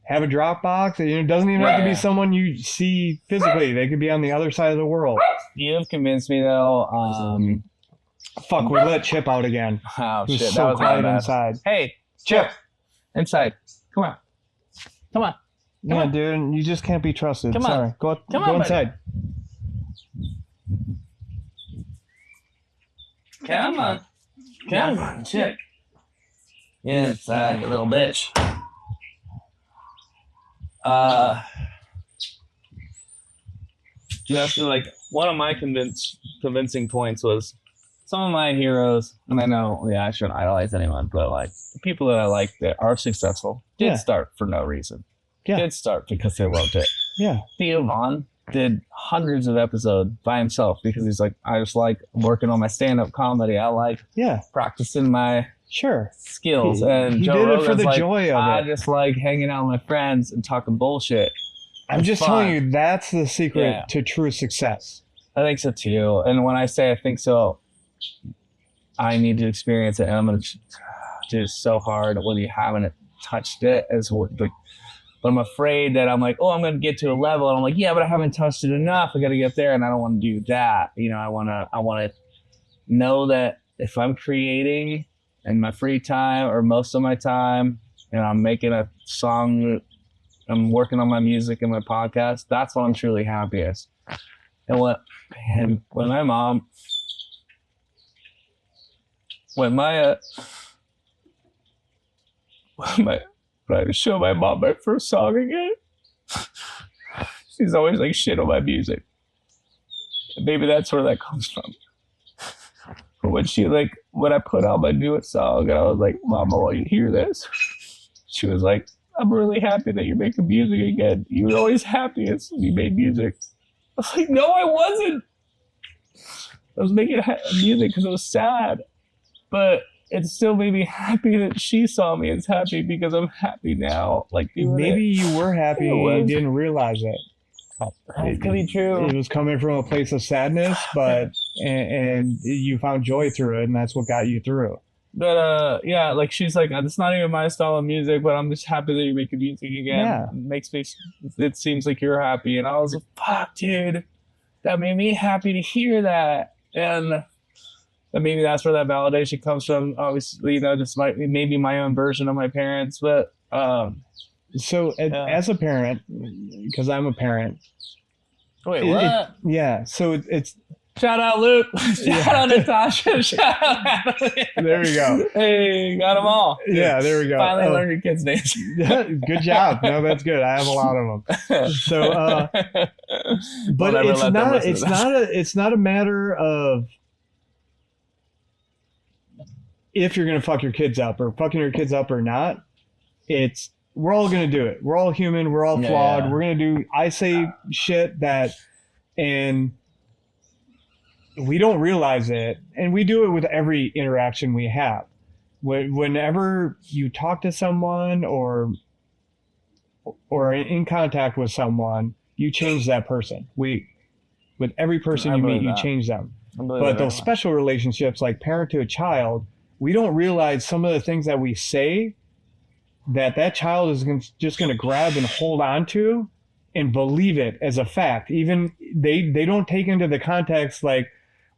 have a Dropbox. It doesn't even have to be someone you see physically. They could be on the other side of the world. You have convinced me though. Fuck, we let Chip out again. Oh, shit. So that was quiet inside. Hey, Chip. Inside. Come on. Come on, dude. You just can't be trusted. Come Sorry. on. Go inside. Come on, Chip. Inside, you little bitch. You have to, like, one of my convincing points was some of my heroes, and I know, I shouldn't idolize anyone, but like the people that I like that are successful did start for no reason. Yeah. Did start because they loved it. Yeah. Theo Von did hundreds of episodes by himself because he's like, I just like working on my stand-up comedy. I like practicing my skills. And Joe did it Rogan's for the like, joy of I it. just like hanging out with my friends and talking bullshit. I'm just telling you, that's the secret to true success. I think so too. And when I say I think so, I need to experience it, and I'm going to do it so hard when you haven't touched it. But I'm afraid that I'm like, I'm going to get to a level, and I'm like, but I haven't touched it enough. I got to get there, and I don't want to do that. I want to know that if I'm creating in my free time or most of my time, and I'm making a song, I'm working on my music and my podcast, that's when I'm truly happiest. And when my mom. When I show my mom my first song again, she's always like shit on my music. And maybe that's where that comes from. But when I put out my newest song and I was like, Mom, I want you to hear this. She was like, I'm really happy that you're making music again. You were always happiest when you made music. I was like, no, I wasn't. I was making music because it was sad. but it still made me happy that she saw me as happy because I'm happy now. Like maybe you were happy and you didn't realize it. It could be true. It was coming from a place of sadness, but and you found joy through it, and that's what got you through. But yeah, like she's like, it's not even my style of music, but I'm just happy that you're making music again. Yeah. It makes me. It seems like you're happy, and I was like, fuck, dude, that made me happy to hear that, and maybe that's where that validation comes from. Obviously, you know, just maybe my own version of my parents, but. So as a parent, because I'm a parent. Wait, what? Yeah. So it's. Shout out Luke. Shout out Natasha. Shout out Natalie. There we go. Hey, got them all. Yeah, there we go. Finally learned your kids' names. Good job. No, that's good. I have a lot of them. So, but it's not a matter of if you're gonna fuck your kids up or fucking your kids up or not. It's we're all gonna do it. We're all human. We're all flawed. Yeah. We're gonna do. I say shit that, and we don't realize it, and we do it with every interaction we have. Whenever you talk to someone or in contact with someone, you change that person. With every person you meet, you change them. But those special relationships, like parent to a child, we don't realize some of the things that we say that child is just going to grab and hold on to and believe it as a fact. Even they don't take into the context like,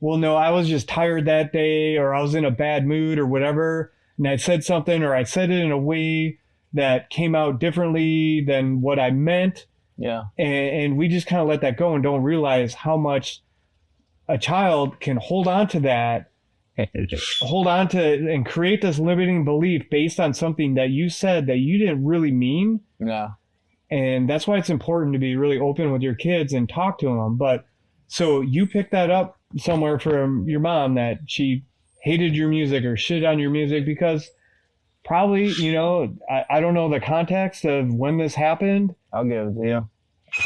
well, no, I was just tired that day, or I was in a bad mood or whatever, and I said something, or I said it in a way that came out differently than what I meant. Yeah. And we just kind of let that go and don't realize how much a child can hold on to that, and create this limiting belief based on something that you said that you didn't really mean. Yeah. And that's why it's important to be really open with your kids and talk to them. But so you picked that up somewhere from your mom that she hated your music or shit on your music because probably, you know, I don't know the context of when this happened. I'll give it to you.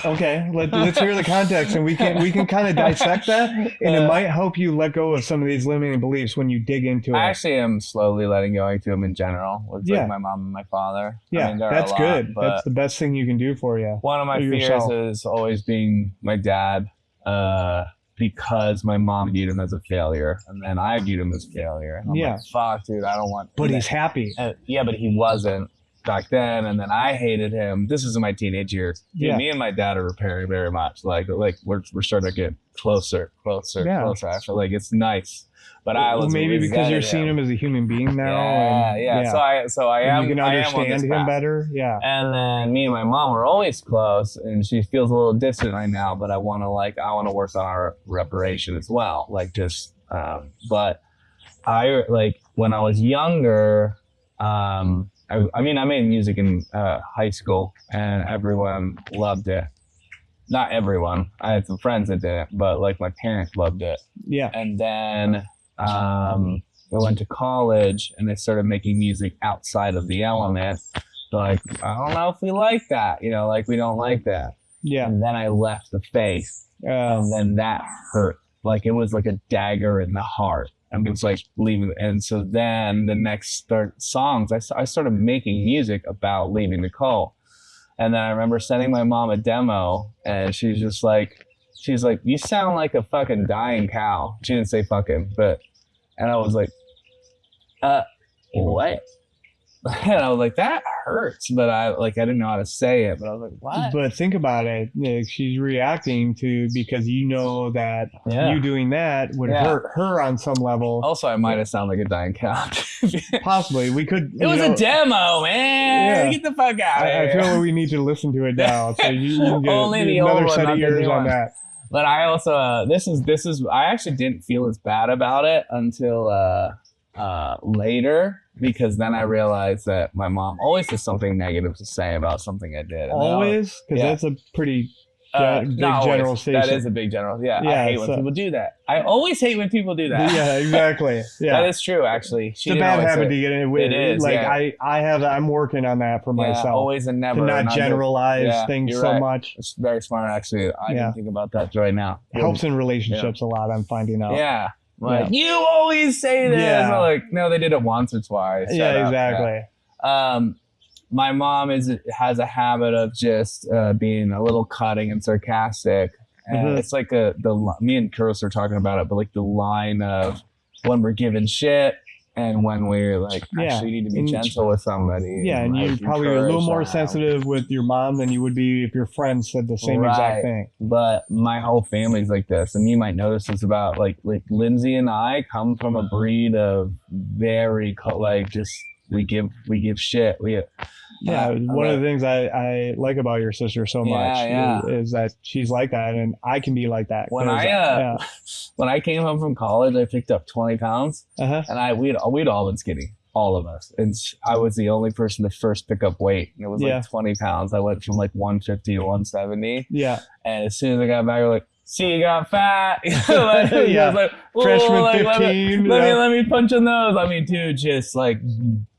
Okay, let's hear the context, and we can kind of dissect that, and it might help you let go of some of these limiting beliefs when you dig into it. I actually am slowly letting go to them in general with like my mom and my father. Yeah, I mean, that's good. That's the best thing you can do for you. One of my fears is always being my dad, because my mom viewed him as a failure, and then I viewed him as failure. And I'm like, fuck, dude, I don't want. But he's happy. Yeah, but he wasn't back then, and then I hated him. This is in my teenage years. Dude, me and my dad are repairing very much. Like we're starting to get closer. I feel like it's nice. But I was maybe because you're seeing him as a human being now. So I am. You can understand him better. Yeah. And then me and my mom were always close, and she feels a little distant right now. But I want to work on our reparation as well. Like just, but I like when I was younger. I mean, I made music in high school, and everyone loved it. Not everyone. I had some friends that did it, but like my parents loved it. Yeah. And then I went to college, and I started making music outside of the element. So like, I don't know if we like that. You know, like we don't like that. Yeah. And then I left the faith, and then that hurt. Like it was like a dagger in the heart. And it was like leaving. And so then the next songs, I started making music about leaving Nicole. And then I remember sending my mom a demo, and she's like, you sound like a fucking dying cow. She didn't say fucking, and I was like, what? And I was like, that hurts, but I didn't know how to say it, but I was like, what? But think about it, Nick, she's reacting to, because you know that you doing that would hurt her on some level. Also, I might have sounded like a dying cow. Possibly. We could. It was a demo, man. Get the fuck out of here. I feel like we need to listen to it now, so you can get another set of ears on that. But I also, this is, I actually didn't feel as bad about it until later, because then I realized that my mom always has something negative to say about something I did. Always? Because that's a pretty big general statement. That is a big general. Yeah, I hate when people do that. I always hate when people do that. Yeah, exactly. Yeah, that is true. Actually, it's a bad habit to get in with. It is. Like I'm working on that for myself. Always and never. To not generalize things so much. It's very smart, actually. I didn't think about that right now. It helps in relationships a lot. I'm finding out. Yeah. Like, you always say this. I'm like, no, they did it once or twice. Yeah, exactly. My mom has a habit of just being a little cutting and sarcastic. And it's like me and Kuros are talking about it, but like the line of when we're giving shit and when we're like actually need to be gentle with somebody. Yeah, and you probably are a little more sensitive with your mom than you would be if your friend said the same exact thing. But my whole family's like this, and you might notice this about like Lindsay and I come from a breed of very just we give shit. One of the things I like about your sister so much is that she's like that, and I can be like that. When I came home from college, I picked up 20 pounds, and we'd all been skinny, all of us, and I was the only person to first pick up weight. And it was like 20 pounds. I went from like 150 to 170. Yeah, and as soon as I got back, I was like, "See, you got fat." Like, freshman 15. Let me punch in those. I mean, dude, just like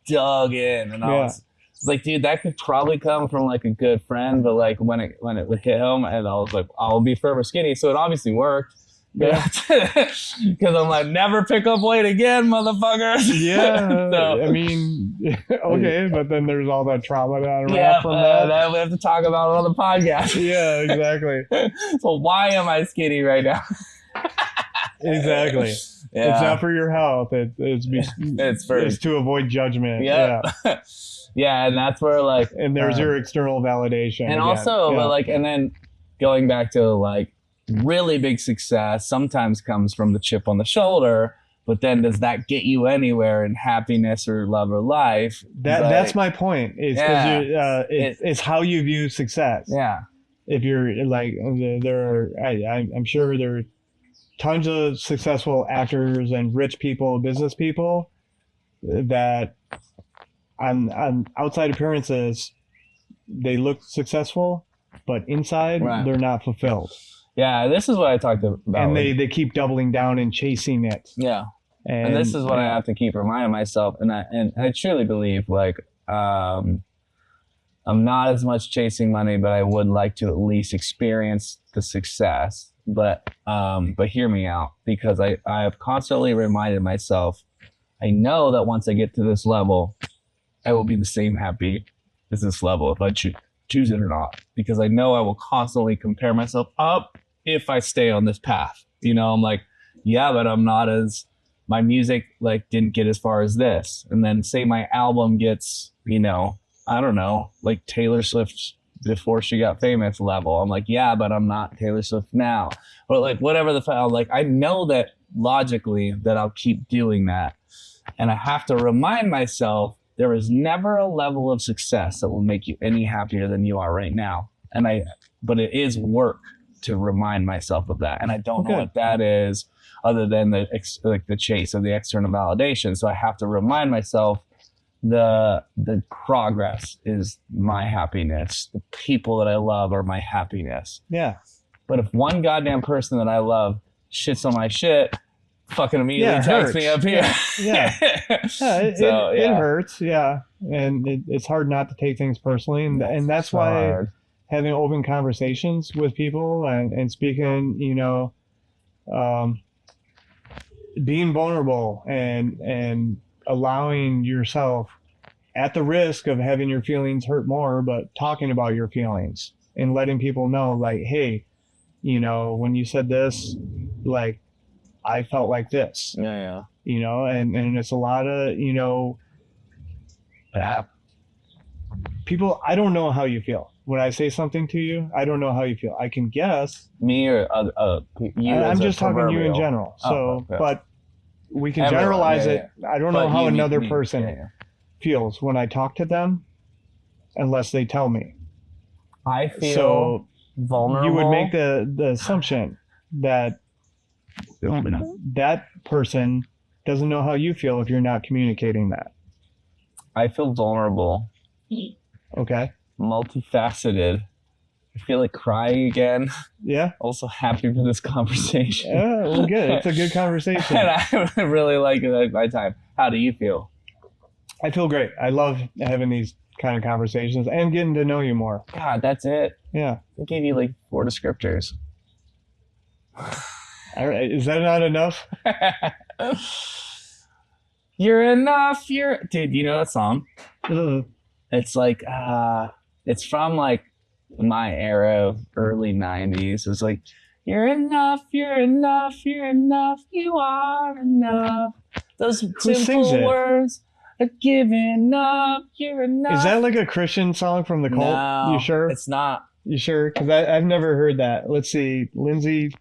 dug in, and I was like, dude, that could probably come from like a good friend, but like when it would hit home, and I was like, I'll be forever skinny. So it obviously worked. Because I'm like, never pick up weight again, motherfucker. Yeah. So, I mean, okay, but then there's all that trauma that from that we have to talk about on the podcast. Yeah, exactly. So why am I skinny right now? Exactly. Yeah. It's not for your health. It's to avoid judgment. Yeah. Yeah, and that's where like, and there's your external validation. And again. Also, but like, and then going back to like really big success sometimes comes from the chip on the shoulder, but then does that get you anywhere in happiness or love or life? That's my point. Is because it's how you view success. Yeah. If you're like, I'm sure there are tons of successful actors and rich people, business people that on outside appearances, they look successful, but inside they're not fulfilled. Yeah, this is what I talked about. And they keep doubling down and chasing it. Yeah. And this is what I have to keep reminding myself. And I truly believe like I'm not as much chasing money, but I would like to at least experience the success. But hear me out, because I have constantly reminded myself, I know that once I get to this level, I will be the same happy as this level if I choose it or not, because I know I will constantly compare myself up if I stay on this path. You know, I'm like, yeah, but I'm not my music like didn't get as far as this. And then say my album gets, you know, I don't know, like Taylor Swift before she got famous level. I'm like, yeah, but I'm not Taylor Swift now. Or like whatever like, I know that logically that I'll keep doing that. And I have to remind myself there is never a level of success that will make you any happier than you are right now. But it is work to remind myself of that. And I don't know what that is other than the chase of the external validation. So I have to remind myself the progress is my happiness. The people that I love are my happiness. Yeah. But if one goddamn person that I love shits on my shit, fucking immediately text me up here. Yeah. It hurts. Yeah. And it's hard not to take things personally. And that's so why hard. Having open conversations with people and speaking, you know, being vulnerable and allowing yourself, at the risk of having your feelings hurt more, but talking about your feelings and letting people know, like, hey, you know, when you said this, like, I felt like this. Yeah. You know, and it's a lot of, you know, people, I don't know how you feel. When I say something to you, I don't know how you feel. I can guess. Me or you? I'm just talking to you in general. So, but we can generalize it. I don't know how another person feels when I talk to them unless they tell me. I feel vulnerable. You would make the assumption that that person doesn't know how you feel if you're not communicating that. I feel vulnerable. Okay. Multifaceted. I feel like crying again. Yeah. Also happy for this conversation. Yeah, well, good. It's a good conversation. And I really like it at my time. How do you feel? I feel great. I love having these kind of conversations and getting to know you more. God, that's it. Yeah. I gave you like 4 descriptors. All right, is that not enough? You're enough. Dude, you know that song? It's like it's from like my era of early 90s. It's like, you're enough, you're enough, you're enough, you are enough. Those simple words are giving up, you're enough. Is that like a Christian song from the Cult? No, you sure? It's not. You sure? Because I've never heard that. Let's see. Lindsay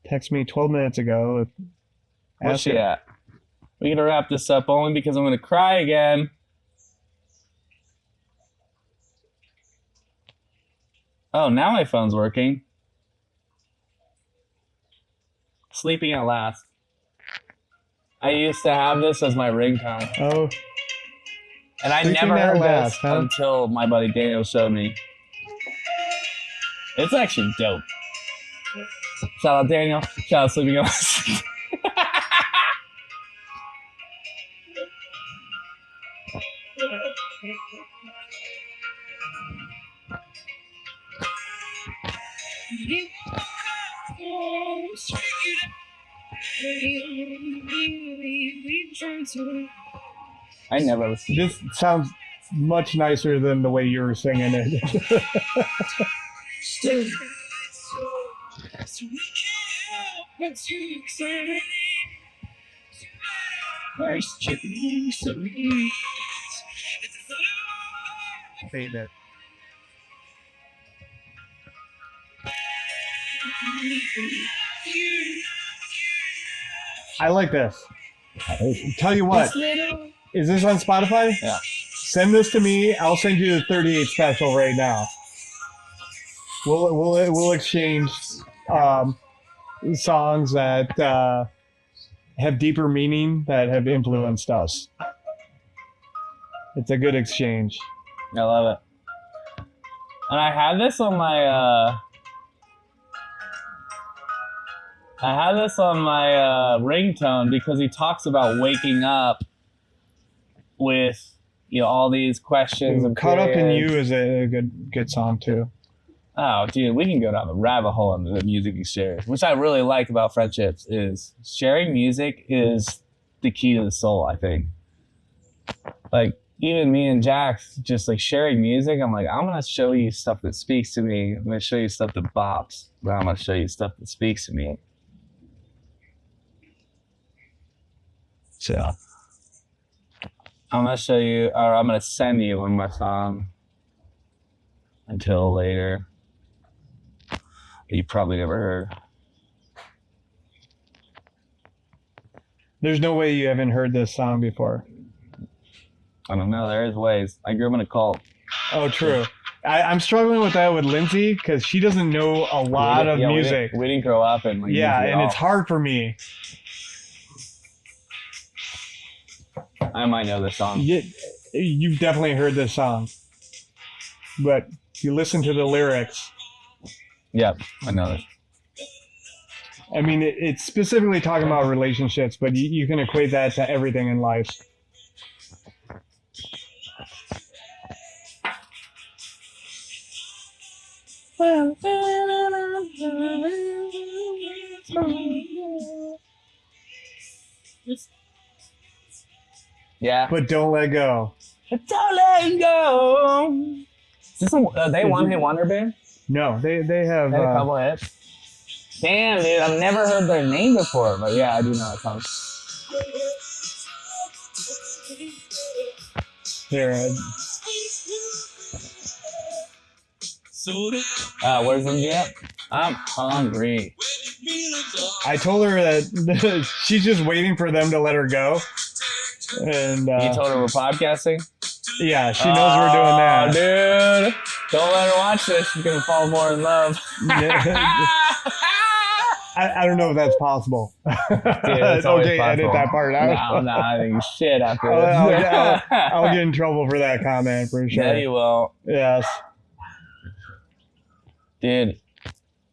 texted me 12 minutes ago. Where's she at? We're going to wrap this up only because I'm going to cry again. Oh, now my phone's working. Sleeping at last. I used to have this as my ringtone. Oh. And I never heard this until my buddy Daniel showed me. It's actually dope. Shout out Daniel. Shout out Sleeping at Last. I never listened. This sounds much nicer than the way you were singing it. Fade it. I like this. Tell you what, is this on Spotify? Yeah. Send this to me. I'll send you the 38 special right now. We'll exchange songs that have deeper meaning that have influenced us. It's a good exchange. I love it. And I had this on my ringtone because he talks about waking up with, you know, all these questions. And Caught Up in You is a good song too. Oh, dude, we can go down the rabbit hole into the music exchange, which I really like about friendships. Is sharing music is the key to the soul, I think. Like, even me and Jax, just like sharing music, I'm like, I'm going to show you stuff that speaks to me. I'm going to show you stuff that bops, but I'm going to show you stuff that speaks to me. So, I'm going to show you, or I'm going to send you one more song until later. You probably never heard. There's no way you haven't heard this song before. I don't know. There is ways. I grew up in a cult. Oh, true. I'm struggling with that with Lindsay because she doesn't know a lot of music. We didn't grow up in like music and it's hard for me. I might know this song. You've definitely heard this song. But if you listen to the lyrics. Yep, I know this. I mean, it's specifically talking about relationships, but you can equate that to everything in life. Yeah. But don't let go. Don't let go. Is this they one-hit wonder band? No, they have a couple hits. Damn, dude, I've never heard their name before, but yeah, I do know that song. Here. Where's Lindsay at? I'm hungry. I told her that she's just waiting for them to let her go. And you told her we're podcasting? Yeah, she knows we're doing that. Dude, don't let her watch this. She's gonna fall more in love. I don't know if that's possible. Dude, it's okay, possible. Edit that part out. No, I think shit after this. I'll get in trouble for that comment for sure. Yeah, you will. Yes. Dude,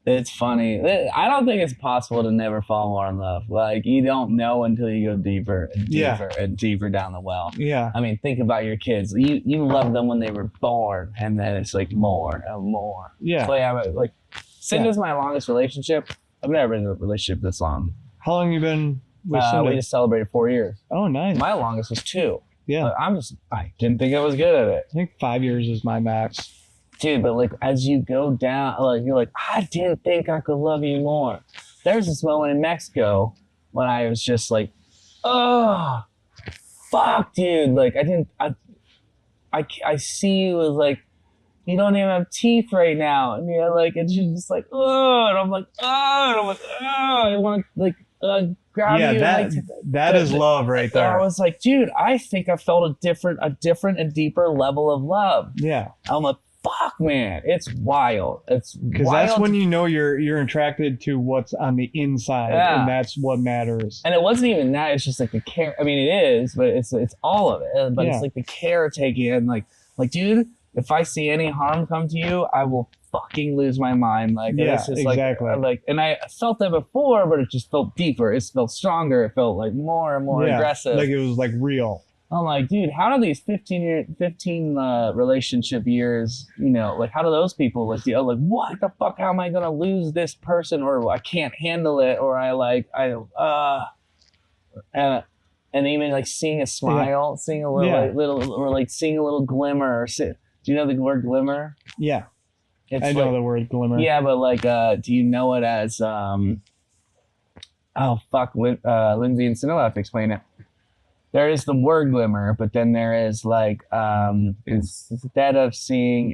it's funny. I don't think it's possible to never fall more in love. Like, you don't know until you go deeper and deeper and deeper down the well. Yeah. I mean, think about your kids. You love them when they were born, and then it's like more and more. Yeah. So, yeah, like Cinder's my longest relationship. I've never been in a relationship this long. How long you been with Cindy? We just celebrated 4 years. Oh, nice. My longest was 2. Yeah. I didn't think I was good at it. I think 5 years is my max. Dude, but like as you go down, like you're like, I didn't think I could love you more. There's this moment in Mexico when I was just like, oh, fuck, dude. Like I see you as like, you don't even have teeth right now. And you're like, and she's just like, oh, and I'm like, oh, and I'm like, oh, I want to like grab you. Yeah, that is love right there. I was like, dude, I think I felt a different and deeper level of love. Yeah. I'm like, fuck, man, it's wild. It's because that's when you know you're attracted to what's on the inside, and that's what matters. And it wasn't even that. It's just like the care. I mean, it is, but it's all of it. But it's like the caretaking, and like, dude, if I see any harm come to you, I will fucking lose my mind. Like, it's just exactly. Like, and I felt that before, but it just felt deeper. It felt stronger. It felt like more and more aggressive. Like it was like real. I'm like, dude, how do these 15 relationship years, you know, like how do those people like, like, what the fuck? How am I gonna lose this person, or I can't handle it, or and even like seeing a smile, seeing a little, or like seeing a little glimmer. Do you know the word glimmer? Yeah, I know the word glimmer. Yeah, but like, do you know it as Lindsay and Cinderella have to explain it. There is the word glimmer, but then there is like, instead of seeing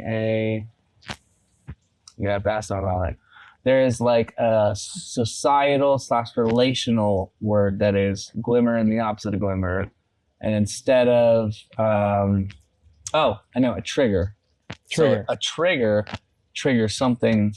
there is like a societal / relational word that is glimmer and the opposite of glimmer. And instead of, I know, a trigger. So a trigger triggers something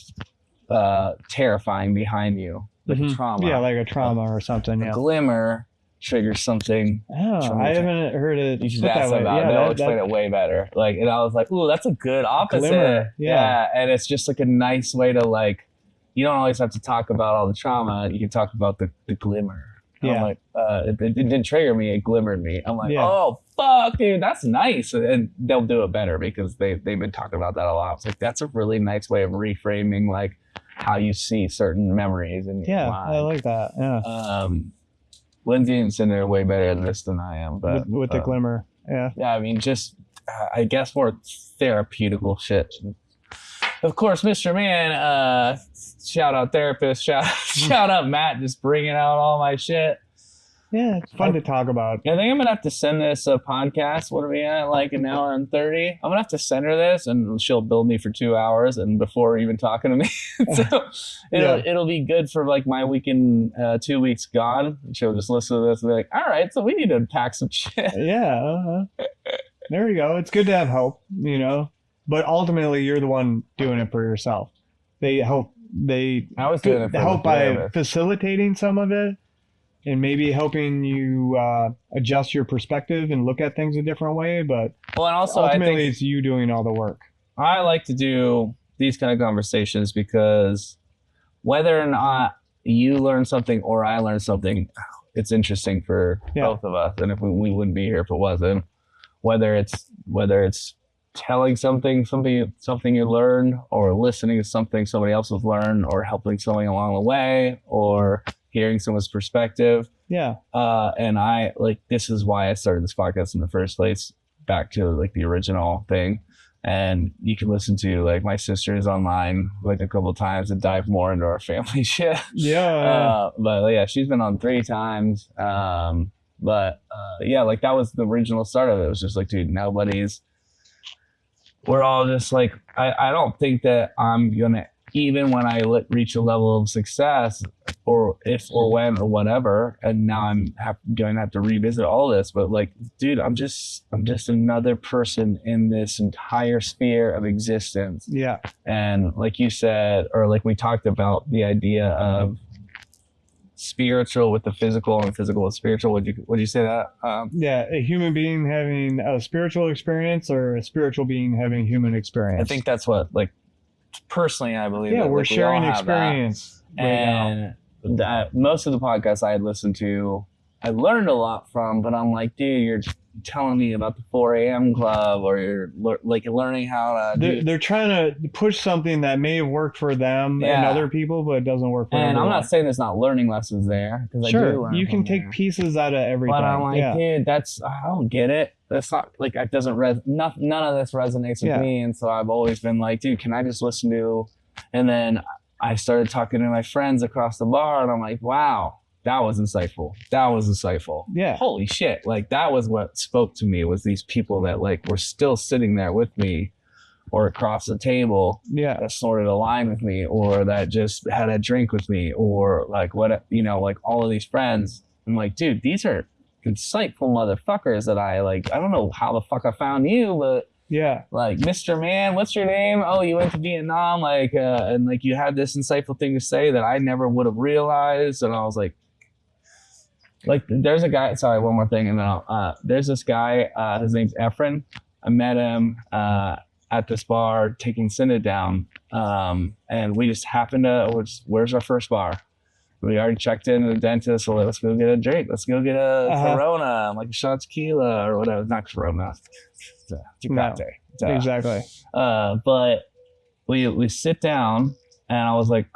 terrifying behind you, like a trauma. Yeah, like a trauma or something. A glimmer triggers something. Oh, I haven't heard it. You should ask about it. They'll explain it way better. Like, and I was like, ooh, that's a good opposite. Glimmer. Yeah. And it's just like a nice way to like, you don't always have to talk about all the trauma. You can talk about the glimmer. I'm like, it didn't trigger me. It glimmered me. I'm like, oh, fuck, dude, that's nice. And they'll do it better because they've been talking about that a lot. It's like, that's a really nice way of reframing like how you see certain memories. And I like that. Yeah. Lindsay and Cinder are way better at this than I am, but with the glimmer, yeah. I mean, just I guess more therapeutical shit. Of course, Mr. Man, shout out therapist, shout out Matt, just bringing out all my shit. Yeah, it's fun to talk about. I think I'm gonna have to send this a podcast. What are we at? Like an hour and 30. I'm gonna have to send her this, and she'll bill me for 2 hours, and before even talking to me, so it'll be good for like my weekend, 2 weeks gone. She'll just listen to this and be like, "All right, so we need to unpack some shit." Yeah, there you go. It's good to have help, you know, but ultimately you're the one doing it for yourself. They help. I was doing it for help by facilitating some of it. And maybe helping you adjust your perspective and look at things a different way. But and also, ultimately, I think it's you doing all the work. I like to do these kind of conversations because whether or not you learn something or I learn something, it's interesting for both of us. And if we wouldn't be here if it wasn't. Whether it's telling something you learned, or listening to something somebody else has learned, or helping somebody along the way, or hearing someone's perspective. Yeah. And I like, this is why I started this podcast in the first place, back to like the original thing. And you can listen to like my sister's online like a couple of times and dive more into our family shit. Yeah. But yeah, she's been on 3 times. But like that was the original start of it. It was just like, dude, we're all just like, I don't think that I'm gonna, even when I reach a level of success, or if or when or whatever, and now I'm going to have to revisit all this, but like, dude, I'm just another person in this entire sphere of existence. Yeah. And like you said, or like we talked about the idea of spiritual with the physical and physical with spiritual. Would you say that? A human being having a spiritual experience, or a spiritual being having a human experience. I think that's what, like, personally, I believe. Yeah, we're sharing experience. And most of the podcasts I had listened to, I learned a lot from, but I'm like, dude, you're telling me about the 4 a.m. club, or you're like learning how to. They're trying to push something that may have worked for them and other people, but it doesn't work for everyone. I'm not saying there's not learning lessons there, because sure, I do learn you can take pieces out of everything. But I'm like, dude, I don't get it. That's not like it doesn't none of this resonates with me, and so I've always been like, dude, can I just listen to? And then I started talking to my friends across the bar, and I'm like, wow. That was insightful. Yeah. Holy shit. Like that was what spoke to me, was these people that like were still sitting there with me or across the table that sort of aligned with me, or that just had a drink with me, or like what, like all of these friends. I'm like, dude, these are insightful motherfuckers that I don't know how the fuck I found you, but like, Mr. Man, what's your name? Oh, you went to Vietnam, and like you had this insightful thing to say that I never would have realized. And I was like, there's a guy, sorry, one more thing, and then there's this guy, his name's Efren. I met him at this bar taking Cinna down, and we just happened to, where's our first bar? We already checked in the dentist, so let's go get a drink. Let's go get a Corona, like a shot of tequila or whatever. Not Corona, Tecate. No, exactly. But we sit down, and I was like,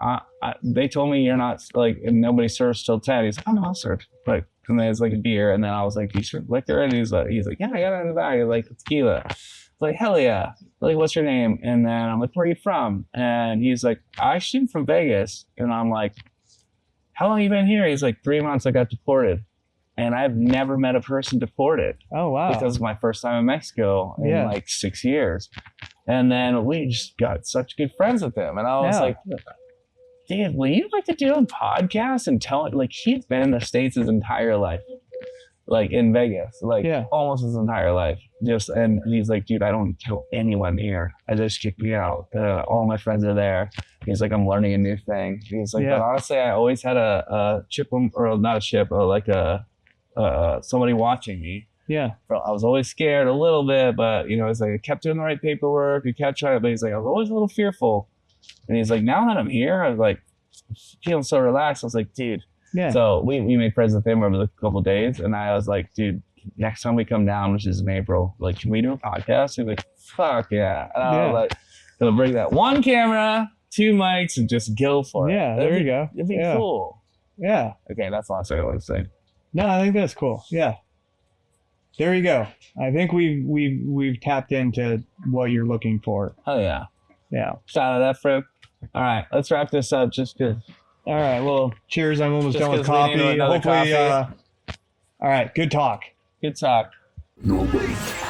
they told me you're not, like, and nobody serves till 10. He's like, oh, no, I'll serve. Like, and then it's like a beer. And then I was like, do you serve liquor? And he's like, yeah, I got it in the bag. Like, tequila. It's like, hell yeah. Like, what's your name? And then I'm like, where are you from? And he's like, I'm from Vegas. And I'm like, how long you been here? He's like, 3 months. I got deported. And I've never met a person deported. Oh, wow. Because it's my first time in Mexico in like 6 years. And then we just got such good friends with him. And I was like, dude, will you like to do a podcast and tell it? Like, he's been in the States his entire life, like in Vegas, like almost his entire life. And he's like, dude, I don't tell anyone here. I just kick me out. All my friends are there. He's like, I'm learning a new thing. He's like, but honestly, I always had a chip, or not a chip, or like somebody watching me. Yeah. I was always scared a little bit, but it's like I kept doing the right paperwork. I kept trying, but he's like, I was always a little fearful. And he's like, now that I'm here, I was like feeling so relaxed. I was like, dude. Yeah. So we made friends with him over the couple of days, and I was like, dude, next time we come down, which is in April, like, can we do a podcast? He's like, fuck yeah. And I was like, gonna bring that one camera, 2 mics, and just go for it. Yeah, there you go. It'd be cool. Yeah. Okay, that's the last thing I want to say. No, I think that's cool. Yeah. There you go. I think we've tapped into what you're looking for. Oh yeah. Yeah. Shout out that fruit. All right, let's wrap this up just because. All right. Well, cheers. I'm almost done with coffee. Hopefully. All right. Good talk. Good talk. NOBODIES.